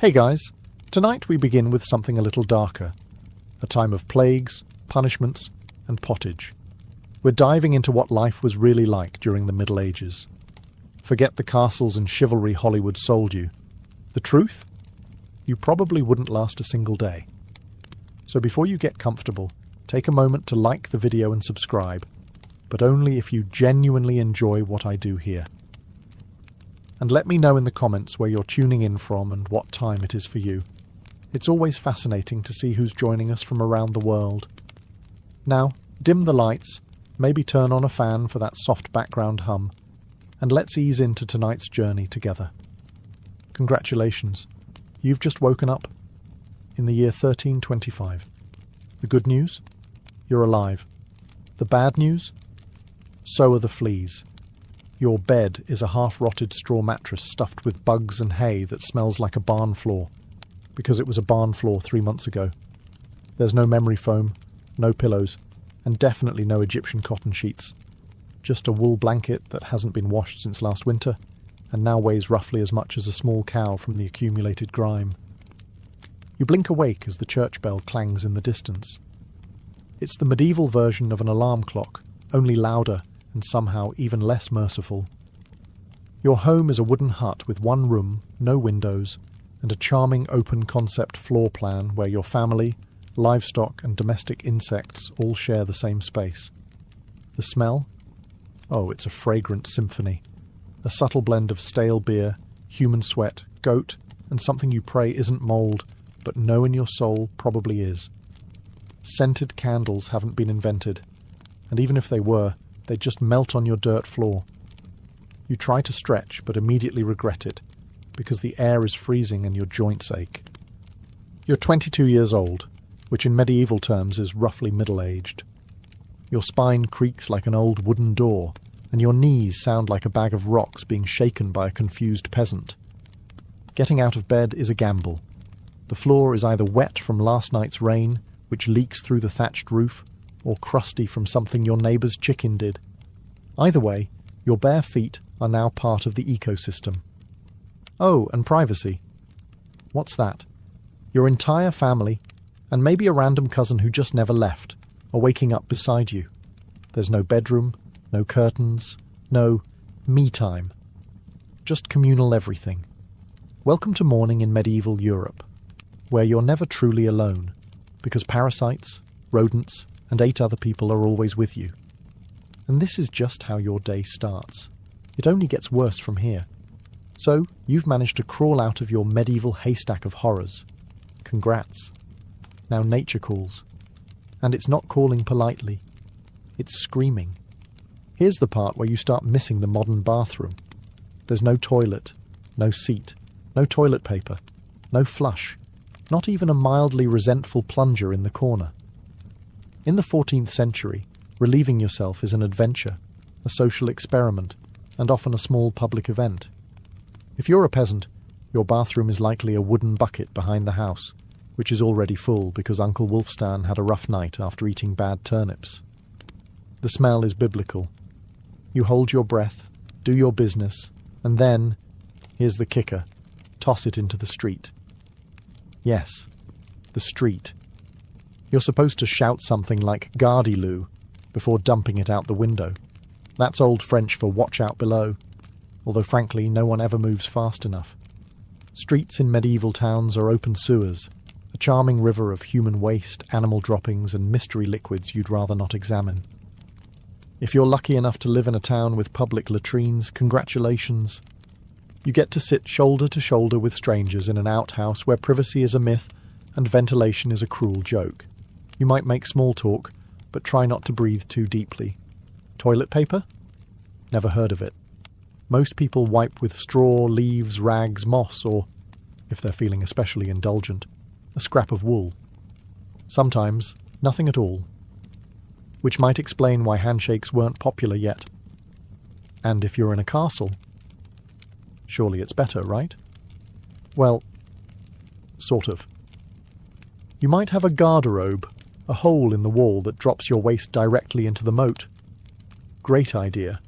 Hey guys, tonight we begin with something a little darker. A time of plagues, punishments, and pottage. We're diving into what life was really like during the Middle Ages. Forget the castles and chivalry Hollywood sold you. The truth? You probably wouldn't last a single day. So before you get comfortable, take a moment to like the video and subscribe, but only if you genuinely enjoy what I do here. And let me know in the comments where you're tuning in from and what time it is for you. It's always fascinating to see who's joining us from around the world. Now, dim the lights, maybe turn on a fan for that soft background hum, and let's ease into tonight's journey together. Congratulations, you've just woken up in the year 1325. The good news? You're alive. The bad news? So are the fleas. Your bed is a half-rotted straw mattress stuffed with bugs and hay that smells like a barn floor, because it was a barn floor 3 months ago. There's no memory foam, no pillows, and definitely no Egyptian cotton sheets. Just a wool blanket that hasn't been washed since last winter, and now weighs roughly as much as a small cow from the accumulated grime. You blink awake as the church bell clangs in the distance. It's the medieval version of an alarm clock, only louder and somehow even less merciful. Your home is a wooden hut with one room, no windows, and a charming open-concept floor plan where your family, livestock and domestic insects all share the same space. The smell? Oh, it's a fragrant symphony. A subtle blend of stale beer, human sweat, goat, and something you pray isn't mould, but know in your soul probably is. Scented candles haven't been invented, and even if they were, they just melt on your dirt floor. You try to stretch, but immediately regret it, because the air is freezing and your joints ache. You're 22 years old, which in medieval terms is roughly middle-aged. Your spine creaks like an old wooden door, and your knees sound like a bag of rocks being shaken by a confused peasant. Getting out of bed is a gamble. The floor is either wet from last night's rain, which leaks through the thatched roof, or crusty from something your neighbour's chicken did. Either way, your bare feet are now part of the ecosystem. Oh, and privacy. What's that? Your entire family, and maybe a random cousin who just never left, are waking up beside you. There's no bedroom, no curtains, no me time. Just communal everything. Welcome to morning in medieval Europe, where you're never truly alone, because parasites, rodents, and 8 other people are always with you. And this is just how your day starts. It only gets worse from here. So, you've managed to crawl out of your medieval haystack of horrors. Congrats. Now nature calls. And it's not calling politely. It's screaming. Here's the part where you start missing the modern bathroom. There's no toilet, no seat, no toilet paper, no flush, not even a mildly resentful plunger in the corner. In the 14th century, relieving yourself is an adventure, a social experiment, and often a small public event. If you're a peasant, your bathroom is likely a wooden bucket behind the house, which is already full because Uncle Wulfstan had a rough night after eating bad turnips. The smell is biblical. You hold your breath, do your business, and then, here's the kicker, toss it into the street. Yes, the street. You're supposed to shout something like "Gardez-loo" before dumping it out the window. That's Old French for "watch out below," although frankly no one ever moves fast enough. Streets in medieval towns are open sewers, a charming river of human waste, animal droppings and mystery liquids you'd rather not examine. If you're lucky enough to live in a town with public latrines, congratulations. You get to sit shoulder to shoulder with strangers in an outhouse where privacy is a myth and ventilation is a cruel joke. You might make small talk, but try not to breathe too deeply. Toilet paper? Never heard of it. Most people wipe with straw, leaves, rags, moss, or, if they're feeling especially indulgent, a scrap of wool. Sometimes, nothing at all. Which might explain why handshakes weren't popular yet. And if you're in a castle, surely it's better, right? Well, sort of. You might have a garderobe, a hole in the wall that drops your waist directly into the moat. Great idea.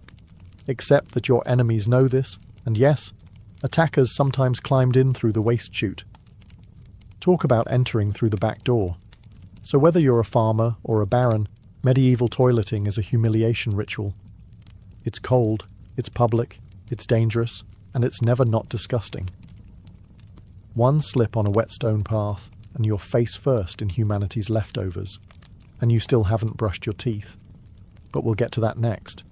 Except that your enemies know this, and yes, attackers sometimes climbed in through the waist chute, Talk about entering through the back door. So whether you're a farmer or a baron, medieval toileting is a humiliation ritual. It's cold, it's public, it's dangerous, and it's never not disgusting. One slip on a wet stone path, and you're face first in humanity's leftovers, and you still haven't brushed your teeth. But we'll get to that next.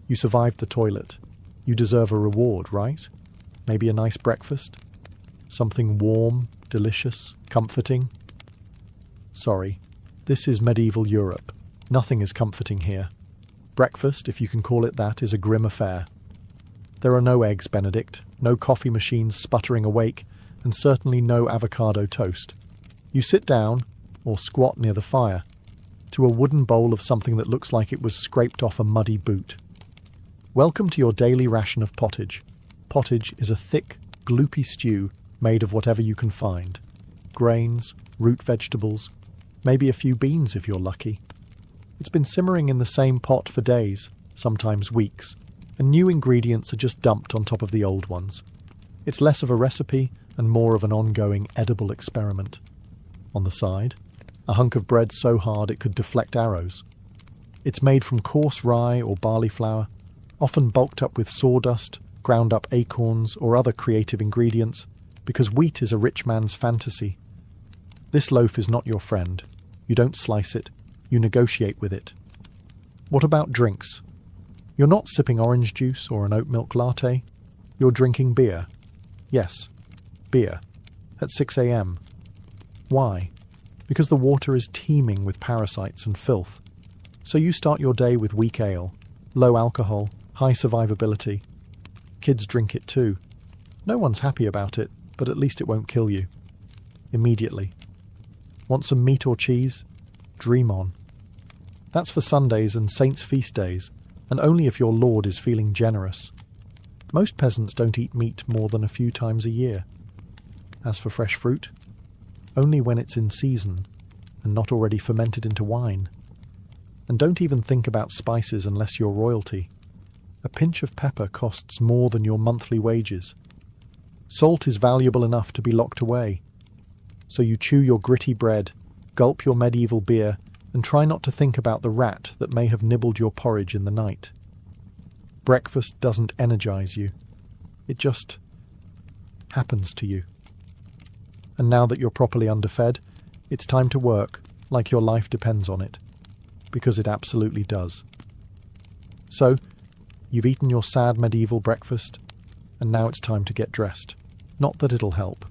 You survived the toilet. You deserve a reward, right? Maybe a nice breakfast? Something warm, delicious, comforting? Sorry, this is medieval Europe. Nothing is comforting here. Breakfast, if you can call it that, is a grim affair. There are no eggs Benedict, no coffee machines sputtering awake, and certainly no avocado toast. You sit down, or squat near the fire, to a wooden bowl of something that looks like it was scraped off a muddy boot. Welcome to your daily ration of pottage. Pottage is a thick, gloopy stew made of whatever you can find. Grains, root vegetables, maybe a few beans if you're lucky. It's been simmering in the same pot for days, sometimes weeks, and new ingredients are just dumped on top of the old ones. It's less of a recipe and more of an ongoing edible experiment. On the side, a hunk of bread so hard it could deflect arrows. It's made from coarse rye or barley flour, often bulked up with sawdust, ground up acorns or other creative ingredients, because wheat is a rich man's fantasy. This loaf is not your friend. You don't slice it, you negotiate with it. What about drinks? You're not sipping orange juice or an oat milk latte. You're drinking beer. Yes, beer. At 6 a.m. Why? Because the water is teeming with parasites and filth. So you start your day with weak ale, low alcohol, high survivability. Kids drink it too. No one's happy about it, but at least it won't kill you. Immediately. Want some meat or cheese? Dream on. That's for Sundays and saints' feast days, and only if your lord is feeling generous. Most peasants don't eat meat more than a few times a year. As for fresh fruit, only when it's in season, and not already fermented into wine. And don't even think about spices unless you're royalty. A pinch of pepper costs more than your monthly wages. Salt is valuable enough to be locked away. So you chew your gritty bread, gulp your medieval beer, and try not to think about the rat that may have nibbled your porridge in the night. Breakfast doesn't energize you. It just happens to you. And now that you're properly underfed, it's time to work like your life depends on it. Because it absolutely does. So, you've eaten your sad medieval breakfast, and now it's time to get dressed. Not that it'll help.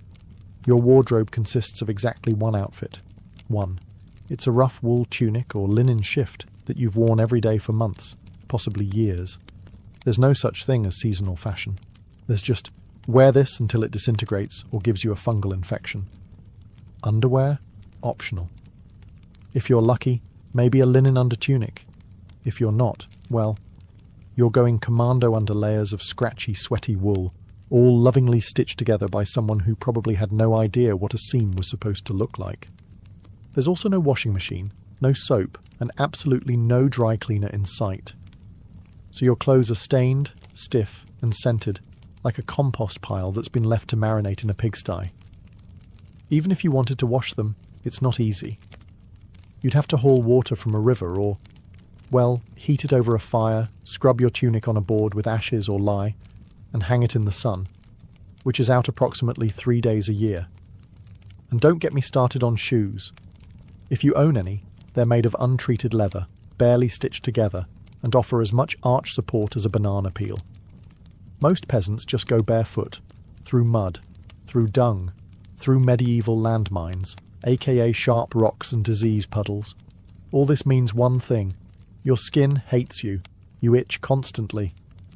Your wardrobe consists of exactly one outfit. One. It's a rough wool tunic or linen shift that you've worn every day for months, possibly years. There's no such thing as seasonal fashion. There's just wear this until it disintegrates or gives you a fungal infection. Underwear? Optional. If you're lucky, maybe a linen undertunic. If you're not, well, you're going commando under layers of scratchy, sweaty wool, all lovingly stitched together by someone who probably had no idea what a seam was supposed to look like. There's also no washing machine, no soap, and absolutely no dry cleaner in sight. So your clothes are stained, stiff, and scented, like a compost pile that's been left to marinate in a pigsty. Even if you wanted to wash them, it's not easy. You'd have to haul water from a river or, well, heat it over a fire, scrub your tunic on a board with ashes or lye, and hang it in the sun, which is out approximately 3 days a year. And don't get me started on shoes. If you own any, they're made of untreated leather, barely stitched together, and offer as much arch support as a banana peel. Most peasants just go barefoot, through mud, through dung, through medieval landmines, aka sharp rocks and disease puddles. All this means one thing. Your skin hates you. You itch constantly.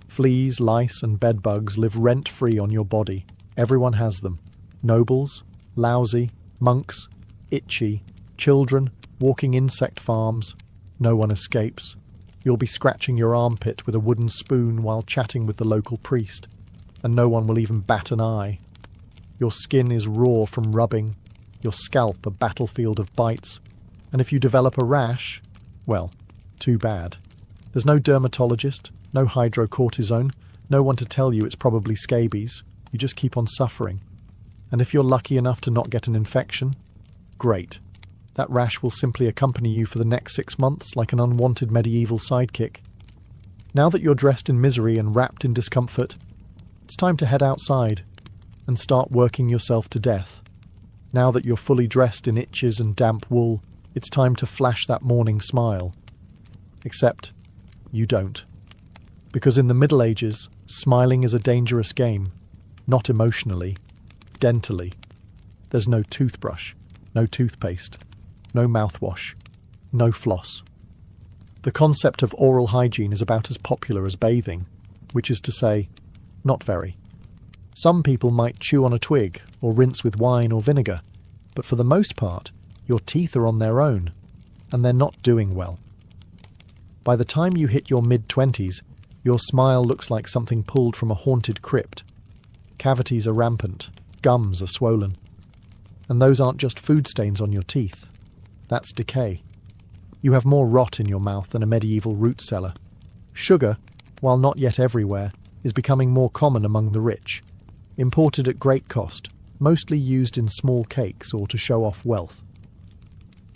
Fleas, lice, and bedbugs live rent-free on your body. Everyone has them. Nobles, lousy, monks, itchy, children, walking insect farms. No one escapes. You'll be scratching your armpit with a wooden spoon while chatting with the local priest, and no one will even bat an eye. Your skin is raw from rubbing, your scalp a battlefield of bites, and if you develop a rash, well, too bad. There's no dermatologist, no hydrocortisone, no one to tell you it's probably scabies. You just keep on suffering. And if you're lucky enough to not get an infection, great. That rash will simply accompany you for the next 6 months like an unwanted medieval sidekick. Now that you're dressed in misery and wrapped in discomfort, it's time to head outside and start working yourself to death. Now that you're fully dressed in itches and damp wool, it's time to flash that morning smile. Except, you don't. Because in the Middle Ages, smiling is a dangerous game. Not emotionally, dentally. There's no toothbrush, no toothpaste, no mouthwash, no floss. The concept of oral hygiene is about as popular as bathing, which is to say, not very. Some people might chew on a twig or rinse with wine or vinegar, but for the most part, your teeth are on their own, and they're not doing well. By the time you hit your mid-20s, your smile looks like something pulled from a haunted crypt. Cavities are rampant, gums are swollen. And those aren't just food stains on your teeth. That's decay. You have more rot in your mouth than a medieval root cellar. Sugar, while not yet everywhere, is becoming more common among the rich. Imported at great cost, mostly used in small cakes or to show off wealth.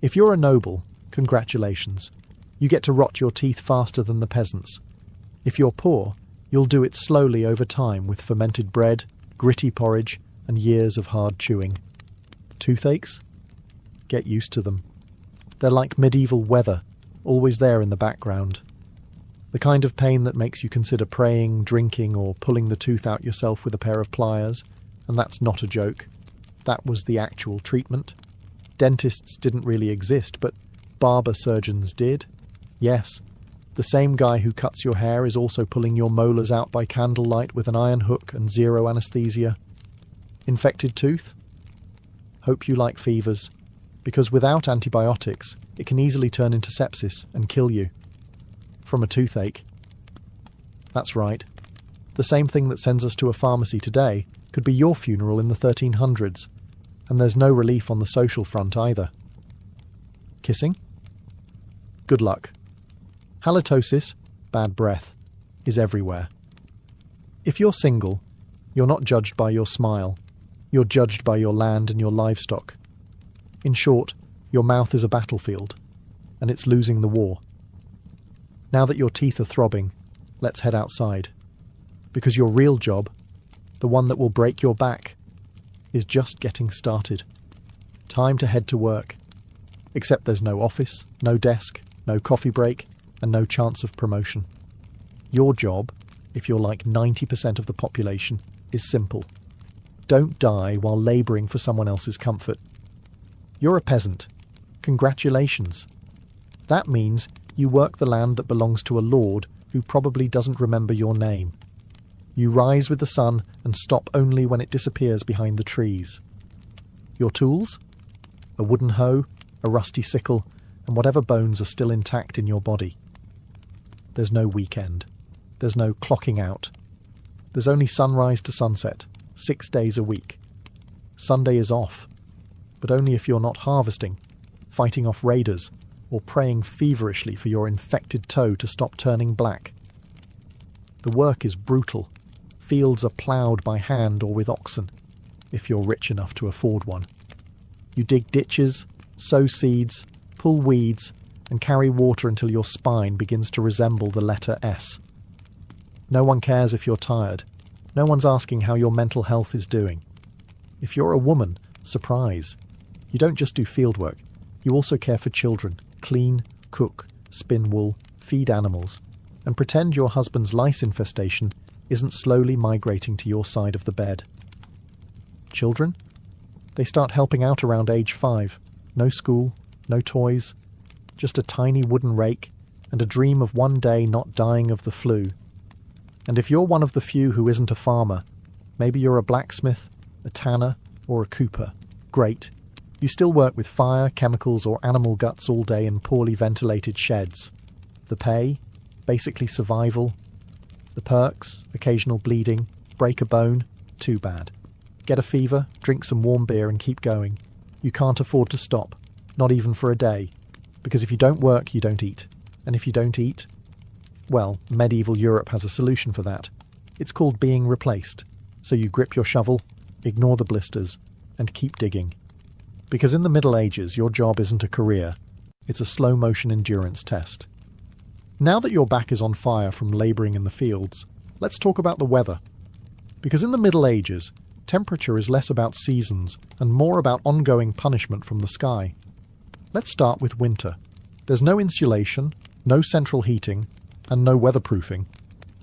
If you're a noble, congratulations. You get to rot your teeth faster than the peasants. If you're poor, you'll do it slowly over time with fermented bread, gritty porridge, and years of hard chewing. Toothaches? Get used to them. They're like medieval weather, always there in the background. The kind of pain that makes you consider praying, drinking, or pulling the tooth out yourself with a pair of pliers, and that's not a joke. That was the actual treatment. Dentists didn't really exist, but barber surgeons did. Yes, the same guy who cuts your hair is also pulling your molars out by candlelight with an iron hook and zero anesthesia. Infected tooth? Hope you like fevers, because without antibiotics, it can easily turn into sepsis and kill you. From a toothache. That's right. The same thing that sends us to a pharmacy today could be your funeral in the 1300s, and there's no relief on the social front either. Kissing? Good luck. Halitosis, bad breath, is everywhere. If you're single, you're not judged by your smile. You're judged by your land and your livestock. In short, your mouth is a battlefield, and it's losing the war. Now that your teeth are throbbing, let's head outside. Because your real job, the one that will break your back, is just getting started. Time to head to work. Except there's no office, no desk, no coffee break, and no chance of promotion. Your job, if you're like 90% of the population, is simple. Don't die while labouring for someone else's comfort. You're a peasant. Congratulations. That means you work the land that belongs to a lord who probably doesn't remember your name. You rise with the sun and stop only when it disappears behind the trees. Your tools? A wooden hoe, a rusty sickle, and whatever bones are still intact in your body. There's no weekend. There's no clocking out. There's only sunrise to sunset, 6 days a week. Sunday is off, but only if you're not harvesting, fighting off raiders, or praying feverishly for your infected toe to stop turning black. The work is brutal. Fields are ploughed by hand or with oxen, if you're rich enough to afford one. You dig ditches, sow seeds, pull weeds, and carry water until your spine begins to resemble the letter S. No one cares if you're tired. No one's asking how your mental health is doing. If you're a woman, surprise. You don't just do fieldwork. You also care for children, clean, cook, spin wool, feed animals, and pretend your husband's lice infestation isn't slowly migrating to your side of the bed. Children? They start helping out around age 5. No school, no toys, just a tiny wooden rake and a dream of one day not dying of the flu. And if you're one of the few who isn't a farmer, maybe you're a blacksmith, a tanner, or a cooper. Great. You still work with fire, chemicals, or animal guts all day in poorly ventilated sheds. The pay? Basically survival. The perks? Occasional bleeding. Break a bone? Too bad. Get a fever, drink some warm beer and keep going. You can't afford to stop. Not even for a day. Because if you don't work, you don't eat. And if you don't eat, well, medieval Europe has a solution for that. It's called being replaced. So you grip your shovel, ignore the blisters, and keep digging. Because in the Middle Ages, your job isn't a career, it's a slow-motion endurance test. Now that your back is on fire from labouring in the fields, let's talk about the weather. Because in the Middle Ages, temperature is less about seasons and more about ongoing punishment from the sky. Let's start with winter. There's no insulation, no central heating, and no weatherproofing.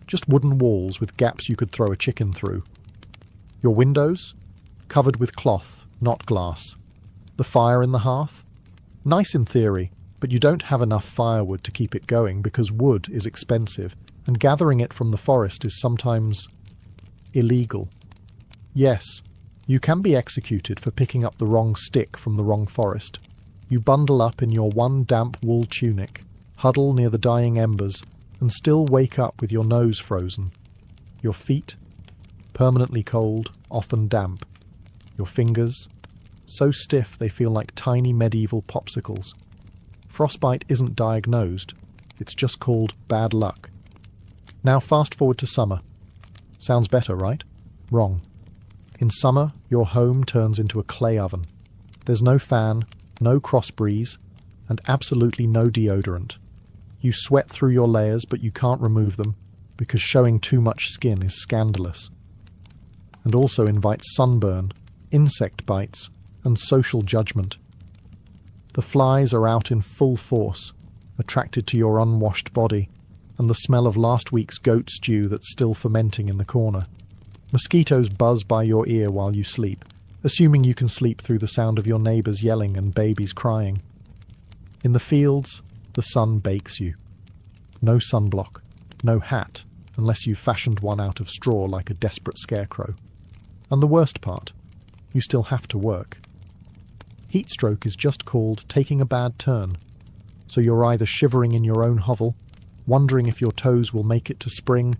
Just wooden walls with gaps you could throw a chicken through. Your windows? Covered with cloth, not glass. The fire in the hearth? Nice in theory, but you don't have enough firewood to keep it going because wood is expensive, and gathering it from the forest is sometimes illegal. Yes, you can be executed for picking up the wrong stick from the wrong forest. You bundle up in your one damp wool tunic, huddle near the dying embers, and still wake up with your nose frozen. Your feet? Permanently cold, often damp. Your fingers? So stiff they feel like tiny medieval popsicles. Frostbite isn't diagnosed, it's just called bad luck. Now fast forward to summer. Sounds better, right? Wrong. In summer, your home turns into a clay oven. There's no fan, no cross breeze, and absolutely no deodorant. You sweat through your layers, but you can't remove them, because showing too much skin is scandalous. And also invites sunburn, insect bites, and social judgment. The flies are out in full force, attracted to your unwashed body, and the smell of last week's goat stew that's still fermenting in the corner. Mosquitoes buzz by your ear while you sleep, assuming you can sleep through the sound of your neighbours yelling and babies crying. In the fields, the sun bakes you. No sunblock, no hat, unless you've fashioned one out of straw like a desperate scarecrow. And the worst part, you still have to work. Heatstroke is just called taking a bad turn, so you're either shivering in your own hovel, wondering if your toes will make it to spring,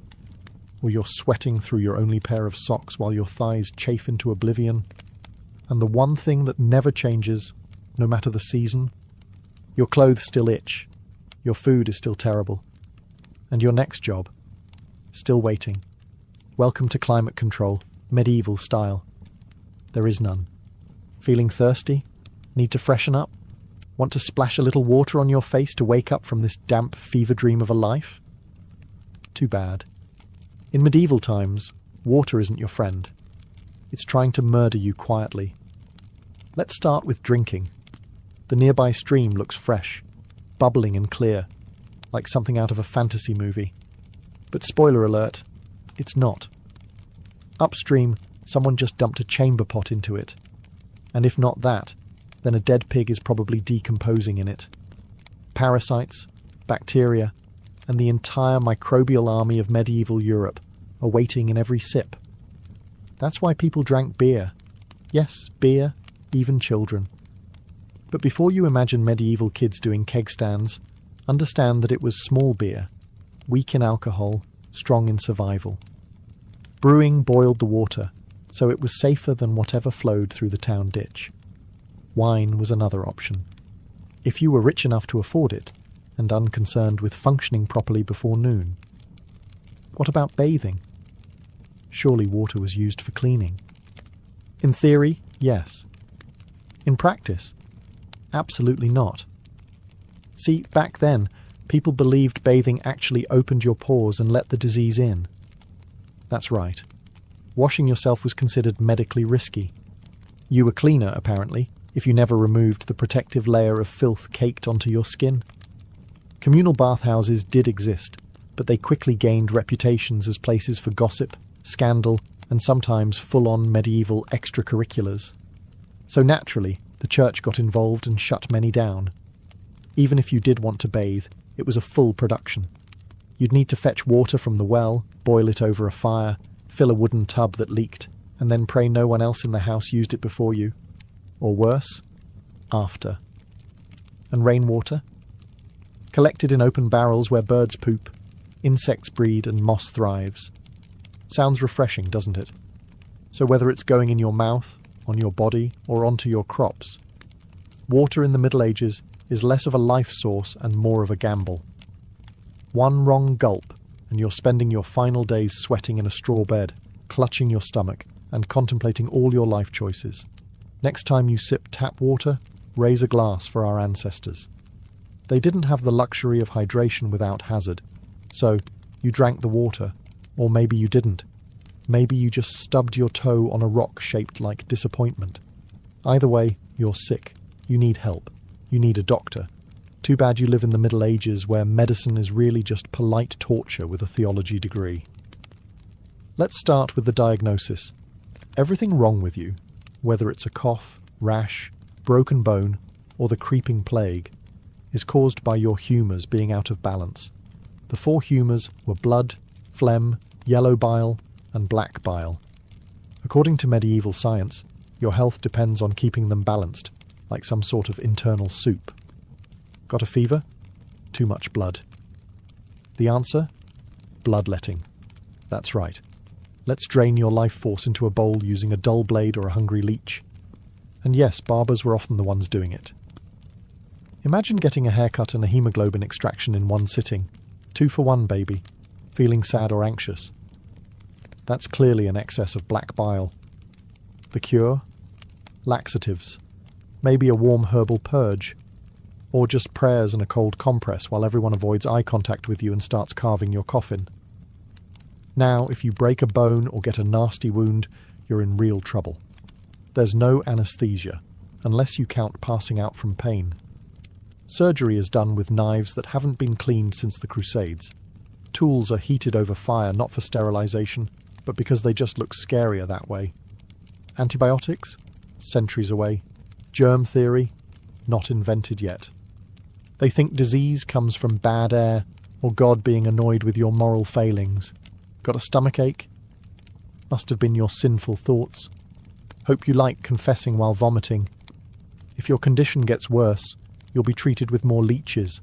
or you're sweating through your only pair of socks while your thighs chafe into oblivion. And the one thing that never changes, no matter the season, your clothes still itch, your food is still terrible, and your next job, still waiting. Welcome to climate control, medieval style. There is none. Feeling thirsty? Need to freshen up? Want to splash a little water on your face to wake up from this damp fever dream of a life? Too bad. In medieval times, water isn't your friend. It's trying to murder you quietly. Let's start with drinking. The nearby stream looks fresh, bubbling and clear, like something out of a fantasy movie. But spoiler alert, it's not. Upstream, someone just dumped a chamber pot into it. And if not that, then a dead pig is probably decomposing in it. Parasites, bacteria, and the entire microbial army of medieval Europe are waiting in every sip. That's why people drank beer. Yes, beer, even children. But before you imagine medieval kids doing keg stands, understand that it was small beer, weak in alcohol, strong in survival. Brewing boiled the water, so it was safer than whatever flowed through the town ditch. Wine was another option. If you were rich enough to afford it, and unconcerned with functioning properly before noon. What about bathing? Surely water was used for cleaning. In theory, yes. In practice, absolutely not. See, back then, people believed bathing actually opened your pores and let the disease in. That's right. Washing yourself was considered medically risky. You were cleaner, apparently, if you never removed the protective layer of filth caked onto your skin. Communal bathhouses did exist, but they quickly gained reputations as places for gossip, scandal, and sometimes full-on medieval extracurriculars. So naturally, the church got involved and shut many down. Even if you did want to bathe, it was a full production. You'd need to fetch water from the well, boil it over a fire, fill a wooden tub that leaked, and then pray no one else in the house used it before you. Or worse, after. And rainwater? Collected in open barrels where birds poop, insects breed and moss thrives. Sounds refreshing, doesn't it? So whether it's going in your mouth, on your body, or onto your crops, water in the Middle Ages is less of a life source and more of a gamble. One wrong gulp, and you're spending your final days sweating in a straw bed, clutching your stomach, and contemplating all your life choices. Next time you sip tap water, raise a glass for our ancestors. They didn't have the luxury of hydration without hazard, so you drank the water, or maybe you didn't. Maybe you just stubbed your toe on a rock shaped like disappointment. Either way, you're sick. You need help. You need a doctor. Too bad you live in the Middle Ages where medicine is really just polite torture with a theology degree. Let's start with the diagnosis. Everything wrong with you, whether it's a cough, rash, broken bone, or the creeping plague, is caused by your humours being out of balance. The 4 humours were blood, phlegm, yellow bile, and black bile. According to medieval science, your health depends on keeping them balanced, like some sort of internal soup. Got a fever? Too much blood. The answer? Bloodletting. That's right. Let's drain your life force into a bowl using a dull blade or a hungry leech. And yes, barbers were often the ones doing it. Imagine getting a haircut and a hemoglobin extraction in one sitting. 2 for 1, baby. Feeling sad or anxious. That's clearly an excess of black bile. The cure? Laxatives. Maybe a warm herbal purge. Or just prayers and a cold compress while everyone avoids eye contact with you and starts carving your coffin. Now, if you break a bone or get a nasty wound, you're in real trouble. There's no anaesthesia, unless you count passing out from pain. Surgery is done with knives that haven't been cleaned since the Crusades. Tools are heated over fire not for sterilisation, but because they just look scarier that way. Antibiotics? Centuries away. Germ theory? Not invented yet. They think disease comes from bad air or God being annoyed with your moral failings. Got a stomachache? Must have been your sinful thoughts. Hope you like confessing while vomiting. If your condition gets worse, you'll be treated with more leeches,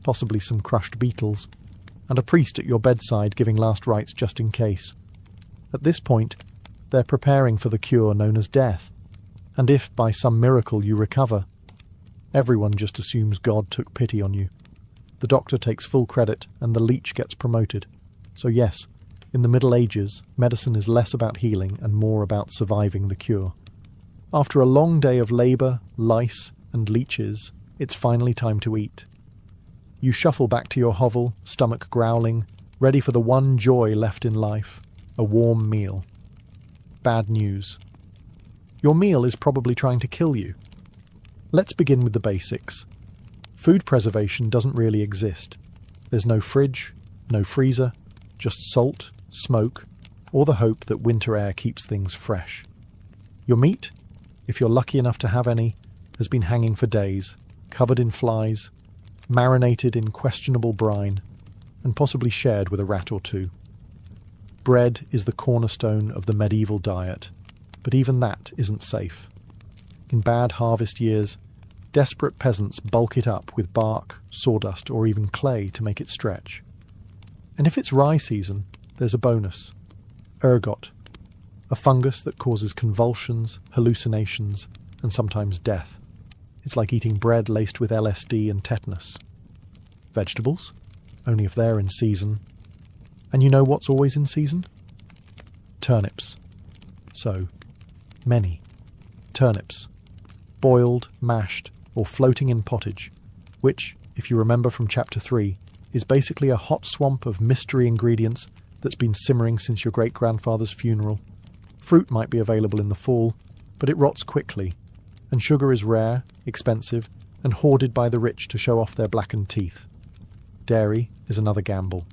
possibly some crushed beetles, and a priest at your bedside giving last rites just in case. At this point, they're preparing for the cure known as death. And if by some miracle you recover, everyone just assumes God took pity on you. The doctor takes full credit and the leech gets promoted. So yes, in the Middle Ages, medicine is less about healing and more about surviving the cure. After a long day of labour, lice, and leeches, it's finally time to eat. You shuffle back to your hovel, stomach growling, ready for the one joy left in life, a warm meal. Bad news. Your meal is probably trying to kill you. Let's begin with the basics. Food preservation doesn't really exist. There's no fridge, no freezer, just salt, smoke, or the hope that winter air keeps things fresh. Your meat, if you're lucky enough to have any, has been hanging for days, covered in flies, marinated in questionable brine, and possibly shared with a rat or two. Bread is the cornerstone of the medieval diet, but even that isn't safe. In bad harvest years, desperate peasants bulk it up with bark, sawdust, or even clay to make it stretch. And if it's rye season, there's a bonus. Ergot, a fungus that causes convulsions, hallucinations, and sometimes death. It's like eating bread laced with LSD and tetanus. Vegetables? Only if they're in season. And you know what's always in season? Turnips. So, many. Turnips. Boiled, mashed, or floating in pottage, which, if you remember from Chapter 3, is basically a hot swamp of mystery ingredients that's been simmering since your great-grandfather's funeral. Fruit might be available in the fall, but it rots quickly, and sugar is rare, expensive, and hoarded by the rich to show off their blackened teeth. Dairy is another gamble.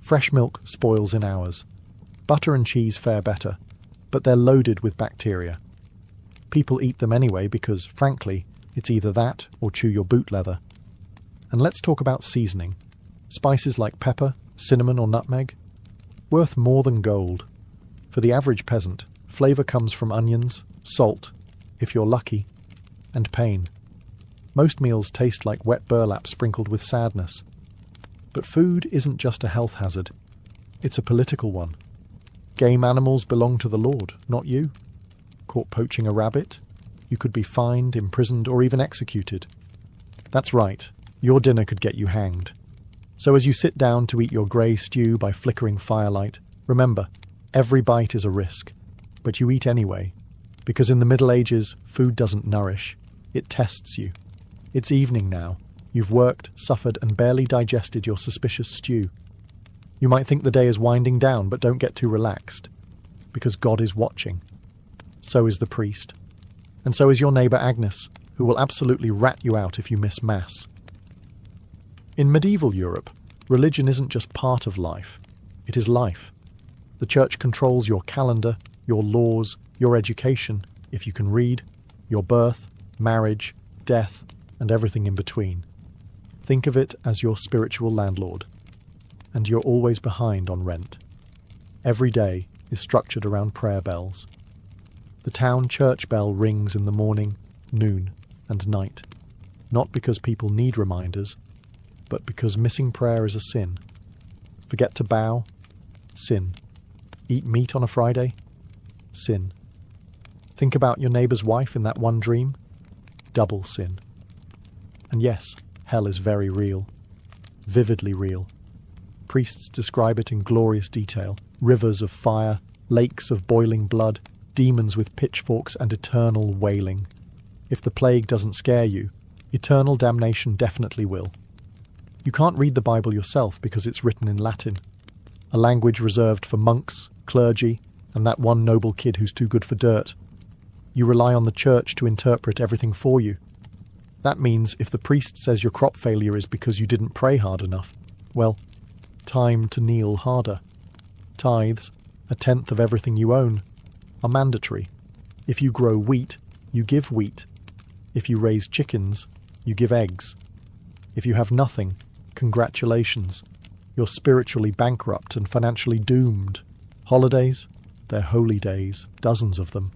Fresh milk spoils in hours. Butter and cheese fare better, but they're loaded with bacteria. People eat them anyway because, frankly, it's either that or chew your boot leather. And let's talk about seasoning. Spices like pepper, cinnamon or nutmeg, worth more than gold. For the average peasant, flavour comes from onions, salt, if you're lucky, and pain. Most meals taste like wet burlap sprinkled with sadness. But food isn't just a health hazard. It's a political one. Game animals belong to the Lord, not you. Caught poaching a rabbit, you could be fined, imprisoned, or even executed. That's right, your dinner could get you hanged. So as you sit down to eat your grey stew by flickering firelight, remember, every bite is a risk. but you eat anyway, because in the Middle Ages, food doesn't nourish, it tests you. It's evening now. You've worked, suffered, and barely digested your suspicious stew. You might think the day is winding down, but don't get too relaxed, because God is watching. So is the priest. And so is your neighbour Agnes, who will absolutely rat you out if you miss Mass. In medieval Europe, religion isn't just part of life, it is life. The church controls your calendar, your laws, your education, if you can read, your birth, marriage, death, and everything in between. Think of it as your spiritual landlord. And you're always behind on rent. Every day is structured around prayer bells. The town church bell rings in the morning, noon, and night. Not because people need reminders, but because missing prayer is a sin. Forget to bow? Sin. Eat meat on a Friday? Sin. Think about your neighbour's wife in that one dream? Double sin. And yes, hell is very real. Vividly real. Priests describe it in glorious detail. Rivers of fire, lakes of boiling blood, demons with pitchforks and eternal wailing. If the plague doesn't scare you, eternal damnation definitely will. You can't read the Bible yourself because it's written in Latin, a language reserved for monks, clergy, and that one noble kid who's too good for dirt. You rely on the church to interpret everything for you. That means if the priest says your crop failure is because you didn't pray hard enough, well, time to kneel harder. Tithes, 1/10 of everything you own, are mandatory. If you grow wheat, you give wheat. If you raise chickens, you give eggs. If you have nothing, congratulations. You're spiritually bankrupt and financially doomed. Holidays? They're holy days, dozens of them.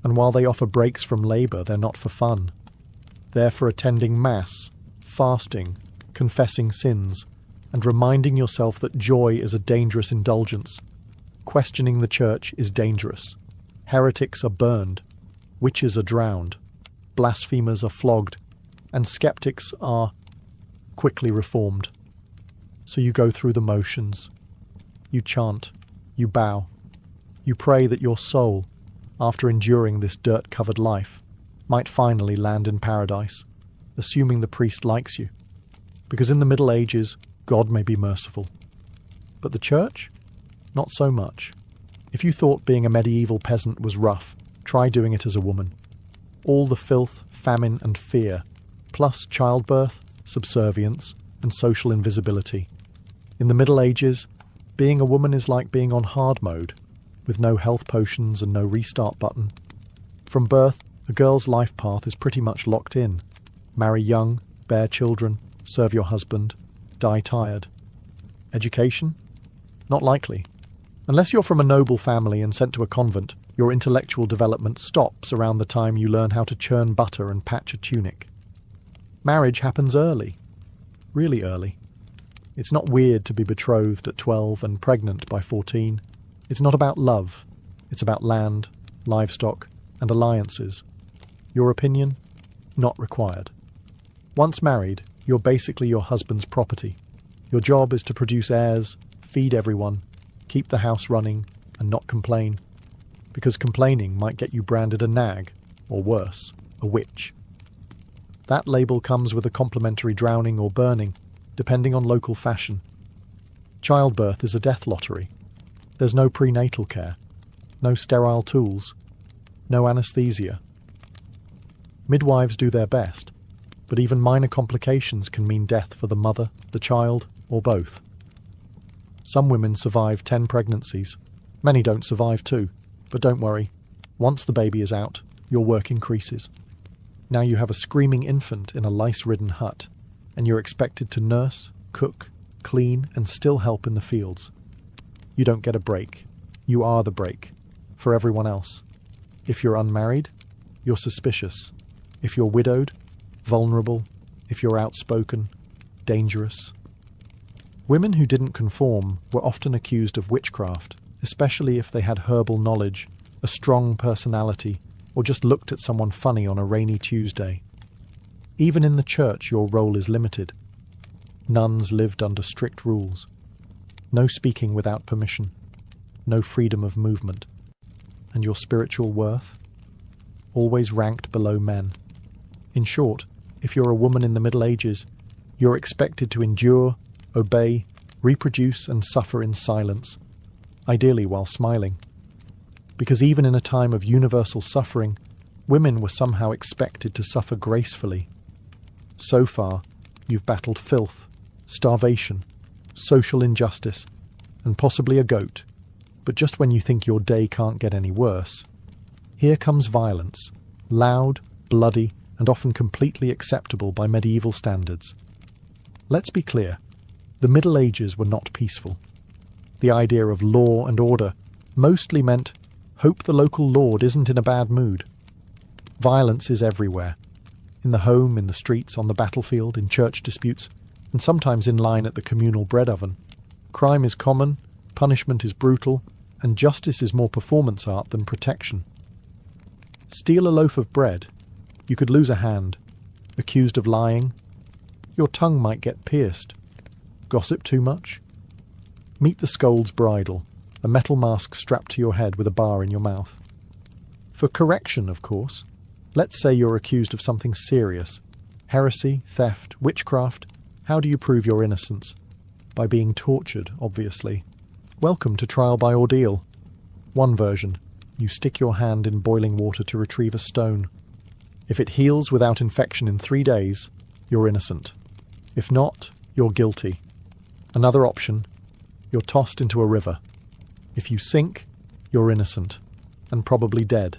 And while they offer breaks from labour, they're not for fun. They're for attending Mass, fasting, confessing sins, and reminding yourself that joy is a dangerous indulgence. Questioning the church is dangerous. Heretics are burned, witches are drowned, blasphemers are flogged, and skeptics are quickly reformed. So you go through the motions. You chant, you bow, you pray that your soul, after enduring this dirt-covered life, might finally land in paradise, assuming the priest likes you. Because in the Middle Ages, God may be merciful. But the church? Not so much. If you thought being a medieval peasant was rough, try doing it as a woman. All the filth, famine, and fear, plus childbirth, subservience, and social invisibility. In the Middle Ages, being a woman is like being on hard mode, with no health potions and no restart button. From birth, a girl's life path is pretty much locked in. Marry young, bear children, serve your husband, die tired. Education? Not likely. Unless you're from a noble family and sent to a convent, your intellectual development stops around the time you learn how to churn butter and patch a tunic. Marriage happens early. Really early. It's not weird to be betrothed at 12 and pregnant by 14. It's not about love. It's about land, livestock, and alliances. Your opinion? Not required. Once married, you're basically your husband's property. Your job is to produce heirs, feed everyone, keep the house running, and not complain. Because complaining might get you branded a nag, or worse, a witch. That label comes with a complimentary drowning or burning, depending on local fashion. Childbirth is a death lottery. There's no prenatal care, no sterile tools, no anaesthesia. Midwives do their best, but even minor complications can mean death for the mother, the child, or both. Some women survive 10 pregnancies. Many don't survive 2, but don't worry. Once the baby is out, your work increases. Now you have a screaming infant in a lice-ridden hut, and you're expected to nurse, cook, clean, and still help in the fields. You don't get a break. You are the break, for everyone else. If you're unmarried, you're suspicious. If you're widowed, vulnerable. If you're outspoken, dangerous. Women who didn't conform were often accused of witchcraft, especially if they had herbal knowledge, a strong personality, or just looked at someone funny on a rainy Tuesday. Even in the church, your role is limited. Nuns lived under strict rules. No speaking without permission. No freedom of movement. and your spiritual worth? Always ranked below men. In short, if you're a woman in the Middle Ages, you're expected to endure, obey, reproduce and suffer in silence, ideally while smiling. Because even in a time of universal suffering, women were somehow expected to suffer gracefully. So far, you've battled filth, starvation, social injustice, and possibly a goat. But just when you think your day can't get any worse, here comes violence, loud, bloody, and often completely acceptable by medieval standards. Let's be clear, the Middle Ages were not peaceful. The idea of law and order mostly meant, hope the local lord isn't in a bad mood. Violence is everywhere. In the home, in the streets, on the battlefield, in church disputes, and sometimes in line at the communal bread oven. Crime is common, punishment is brutal, and justice is more performance art than protection. Steal a loaf of bread, you could lose a hand. Accused of lying, your tongue might get pierced. Gossip too much? Meet the scold's bridle, a metal mask strapped to your head with a bar in your mouth. For correction, of course, let's say you're accused of something serious. Heresy, theft, witchcraft. How do you prove your innocence? By being tortured, obviously. Welcome to trial by ordeal. One version, you stick your hand in boiling water to retrieve a stone. If it heals without infection in 3 days, you're innocent. If not, you're guilty. Another option, you're tossed into a river. If you sink, you're innocent, and probably dead.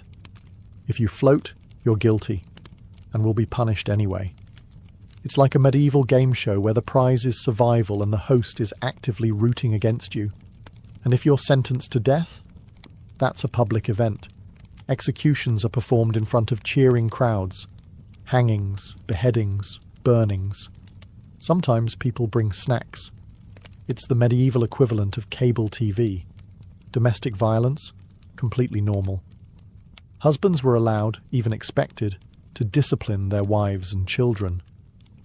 If you float, you're guilty, and will be punished anyway. It's like a medieval game show where the prize is survival and the host is actively rooting against you. And if you're sentenced to death, that's a public event. Executions are performed in front of cheering crowds. Hangings, beheadings, burnings. Sometimes people bring snacks. It's the medieval equivalent of cable TV. Domestic violence, completely normal. Husbands were allowed, even expected, to discipline their wives and children.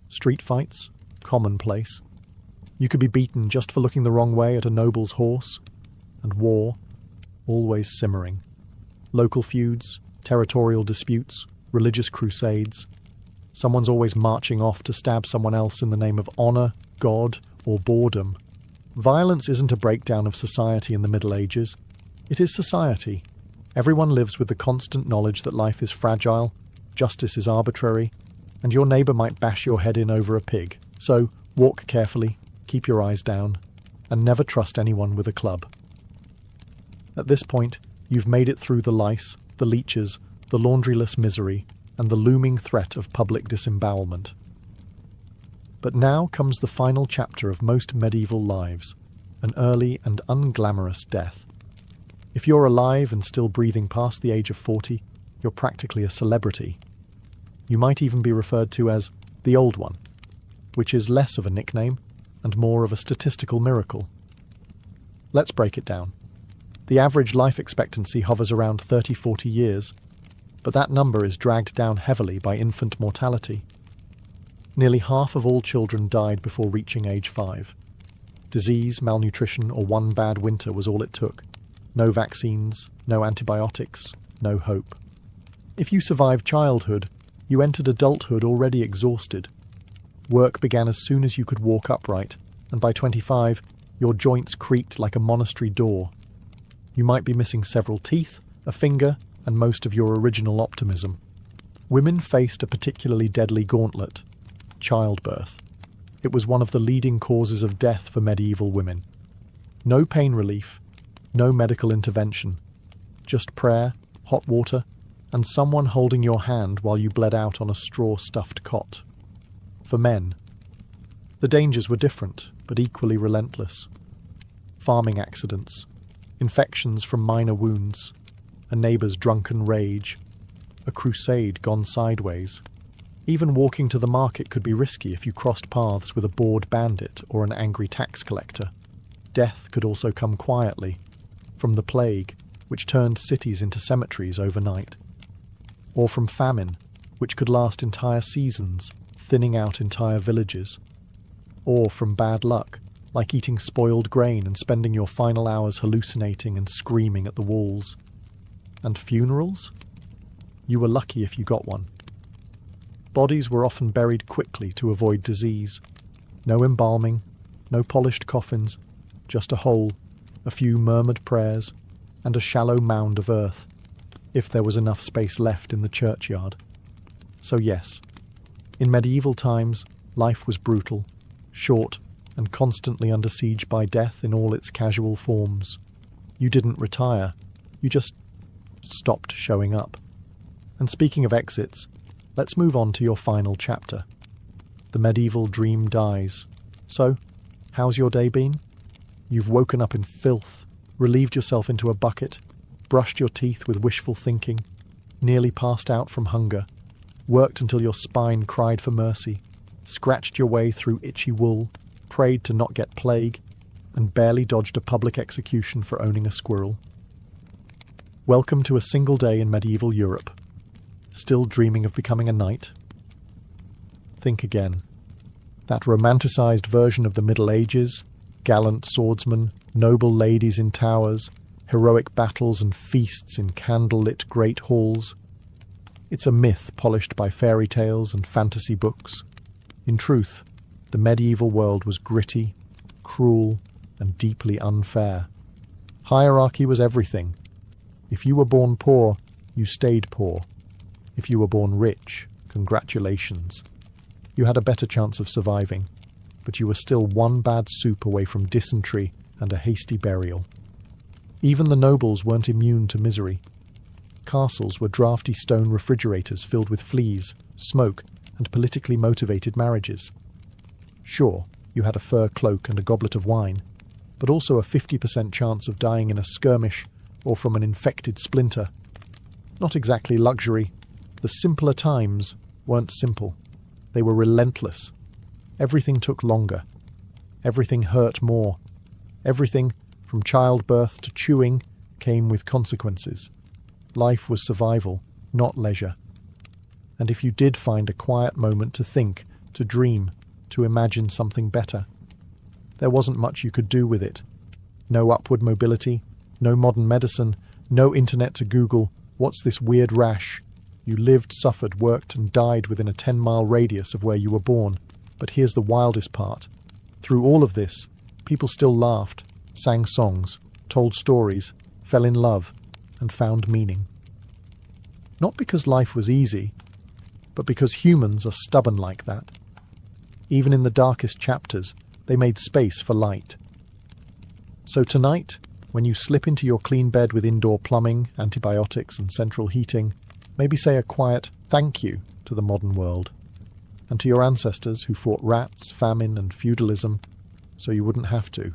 Street fights, commonplace. You could be beaten just for looking the wrong way at a noble's horse. And war, always simmering. Local feuds, territorial disputes, religious crusades. Someone's always marching off to stab someone else in the name of honour, God, or boredom. Violence isn't a breakdown of society in the Middle Ages. It is society. Everyone lives with the constant knowledge that life is fragile, justice is arbitrary, and your neighbour might bash your head in over a pig. So, walk carefully, keep your eyes down, and never trust anyone with a club. At this point, you've made it through the lice, the leeches, the laundryless misery, and the looming threat of public disembowelment. But now comes the final chapter of most medieval lives, an early and unglamorous death. If you're alive and still breathing past the age of 40, you're practically a celebrity. You might even be referred to as the Old One, which is less of a nickname and more of a statistical miracle. Let's break it down. The average life expectancy hovers around 30-40 years, but that number is dragged down heavily by infant mortality. Nearly half of all children died before reaching age 5. Disease, malnutrition, or one bad winter was all it took. No vaccines, no antibiotics, no hope. If you survived childhood, you entered adulthood already exhausted. Work began as soon as you could walk upright, and by 25, your joints creaked like a monastery door. You might be missing several teeth, a finger, and most of your original optimism. Women faced a particularly deadly gauntlet: childbirth. It was one of the leading causes of death for medieval women. No pain relief, no medical intervention, just prayer, hot water, and someone holding your hand while you bled out on a straw-stuffed cot. For men, the dangers were different, but equally relentless. Farming accidents, infections from minor wounds, a neighbour's drunken rage, a crusade gone sideways. Even walking to the market could be risky if you crossed paths with a bored bandit or an angry tax collector. Death could also come quietly, from the plague, which turned cities into cemeteries overnight, or from famine, which could last entire seasons, thinning out entire villages, or from bad luck, like eating spoiled grain and spending your final hours hallucinating and screaming at the walls. And funerals? You were lucky if you got one. Bodies were often buried quickly to avoid disease. No embalming, no polished coffins, just a hole, a few murmured prayers, and a shallow mound of earth, if there was enough space left in the churchyard. So yes, in medieval times, life was brutal, short, and constantly under siege by death in all its casual forms. You didn't retire, you just stopped showing up. And speaking of exits, let's move on to your final chapter. The medieval dream dies. So, how's your day been? You've woken up in filth, relieved yourself into a bucket, brushed your teeth with wishful thinking, nearly passed out from hunger, worked until your spine cried for mercy, scratched your way through itchy wool, prayed to not get plague, and barely dodged a public execution for owning a squirrel. Welcome to a single day in medieval Europe. Still dreaming of becoming a knight? Think again. That romanticised version of the Middle Ages, gallant swordsmen, noble ladies in towers, heroic battles and feasts in candle-lit great halls. It's a myth polished by fairy tales and fantasy books. In truth, the medieval world was gritty, cruel, and deeply unfair. Hierarchy was everything. If you were born poor, you stayed poor. If you were born rich, congratulations. You had a better chance of surviving, but you were still one bad soup away from dysentery and a hasty burial. Even the nobles weren't immune to misery. Castles were drafty stone refrigerators filled with fleas, smoke, and politically motivated marriages. Sure, you had a fur cloak and a goblet of wine, but also a 50% chance of dying in a skirmish or from an infected splinter. Not exactly luxury. The simpler times weren't simple. They were relentless. Everything took longer. Everything hurt more. Everything, from childbirth to chewing, came with consequences. Life was survival, not leisure. And if you did find a quiet moment to think, to dream, to imagine something better, there wasn't much you could do with it. No upward mobility, no modern medicine, no internet to Google, what's this weird rash? You lived, suffered, worked, and died within a 10-mile radius of where you were born. But here's the wildest part. Through all of this, people still laughed, sang songs, told stories, fell in love, and found meaning. Not because life was easy, but because humans are stubborn like that. Even in the darkest chapters, they made space for light. So tonight, when you slip into your clean bed with indoor plumbing, antibiotics, and central heating, maybe say a quiet thank you to the modern world, and to your ancestors who fought rats, famine, and feudalism, so you wouldn't have to.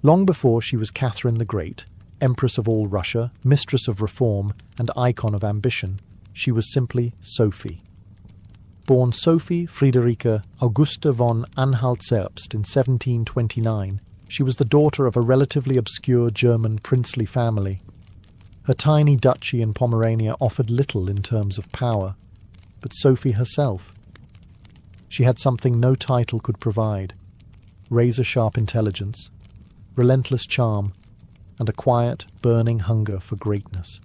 Long before she was Catherine the Great, Empress of all Russia, mistress of reform, and icon of ambition, she was simply Sophie. Born Sophie Friederike Augusta von Anhalt-Zerbst in 1729, she was the daughter of a relatively obscure German princely family. Her tiny duchy in Pomerania offered little in terms of power, but Sophie herself. She had something no title could provide: razor-sharp intelligence, relentless charm, and a quiet, burning hunger for greatness.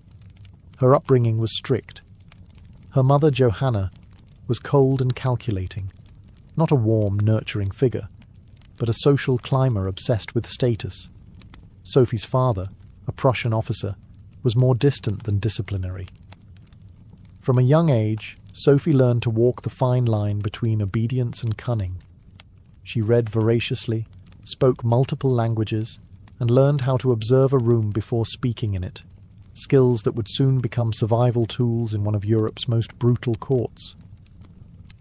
Her upbringing was strict. Her mother, Johanna, was cold and calculating, not a warm, nurturing figure, but a social climber obsessed with status. Sophie's father, a Prussian officer, was more distant than disciplinary. From a young age, Sophie learned to walk the fine line between obedience and cunning. She read voraciously, spoke multiple languages, and learned how to observe a room before speaking in it, skills that would soon become survival tools in one of Europe's most brutal courts.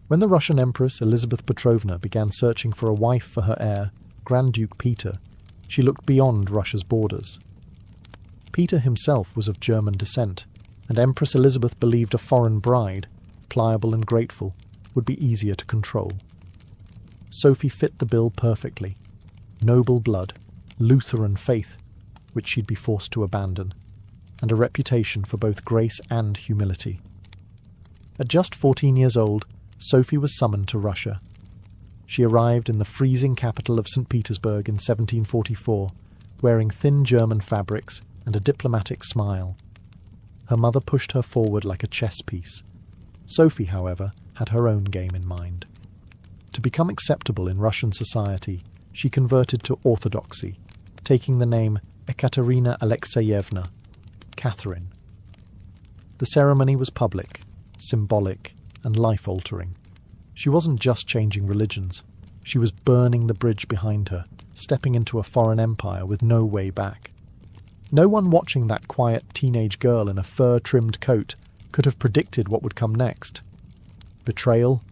When the Russian Empress Elizabeth Petrovna began searching for a wife for her heir, Grand Duke Peter, she looked beyond Russia's borders. Peter himself was of German descent, and Empress Elizabeth believed a foreign bride, pliable and grateful, would be easier to control. Sophie fit the bill perfectly. Noble blood, Lutheran faith, which she'd be forced to abandon, and a reputation for both grace and humility. At just 14 years old, Sophie was summoned to Russia. She arrived in the freezing capital of St. Petersburg in 1744, wearing thin German fabrics and a diplomatic smile. Her mother pushed her forward like a chess piece. Sophie, however, had her own game in mind. To become acceptable in Russian society, she converted to Orthodoxy, taking the name Ekaterina Alexeyevna, Catherine. The ceremony was public, symbolic, and life-altering. She wasn't just changing religions. She was burning the bridge behind her, stepping into a foreign empire with no way back. No one watching that quiet teenage girl in a fur-trimmed coat could have predicted what would come next. Betrayal,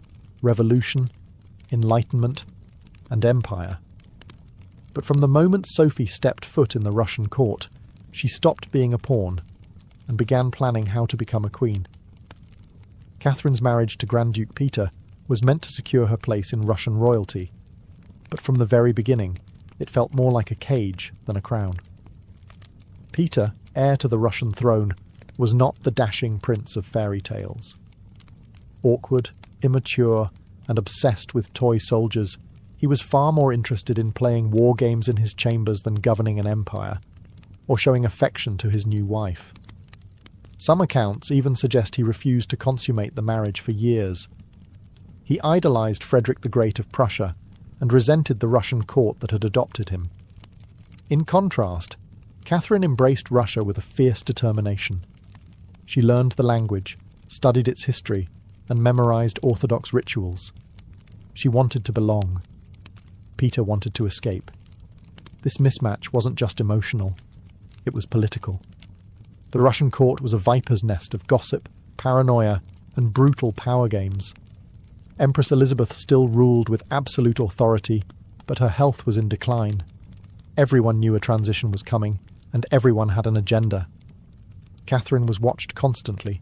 revolution, enlightenment, and empire. But from the moment Sophie stepped foot in the Russian court, she stopped being a pawn and began planning how to become a queen. Catherine's marriage to Grand Duke Peter was meant to secure her place in Russian royalty, but from the very beginning, it felt more like a cage than a crown. Peter, heir to the Russian throne, was not the dashing prince of fairy tales. Awkward, immature, and obsessed with toy soldiers, he was far more interested in playing war games in his chambers than governing an empire, or showing affection to his new wife. Some accounts even suggest he refused to consummate the marriage for years. He idolized Frederick the Great of Prussia and resented the Russian court that had adopted him. In contrast, Catherine embraced Russia with a fierce determination. She learned the language, studied its history, and memorized Orthodox rituals. She wanted to belong. Peter wanted to escape. This mismatch wasn't just emotional, it was political. The Russian court was a viper's nest of gossip, paranoia, and brutal power games. Empress Elizabeth still ruled with absolute authority, but her health was in decline. Everyone knew a transition was coming, and everyone had an agenda. Catherine was watched constantly.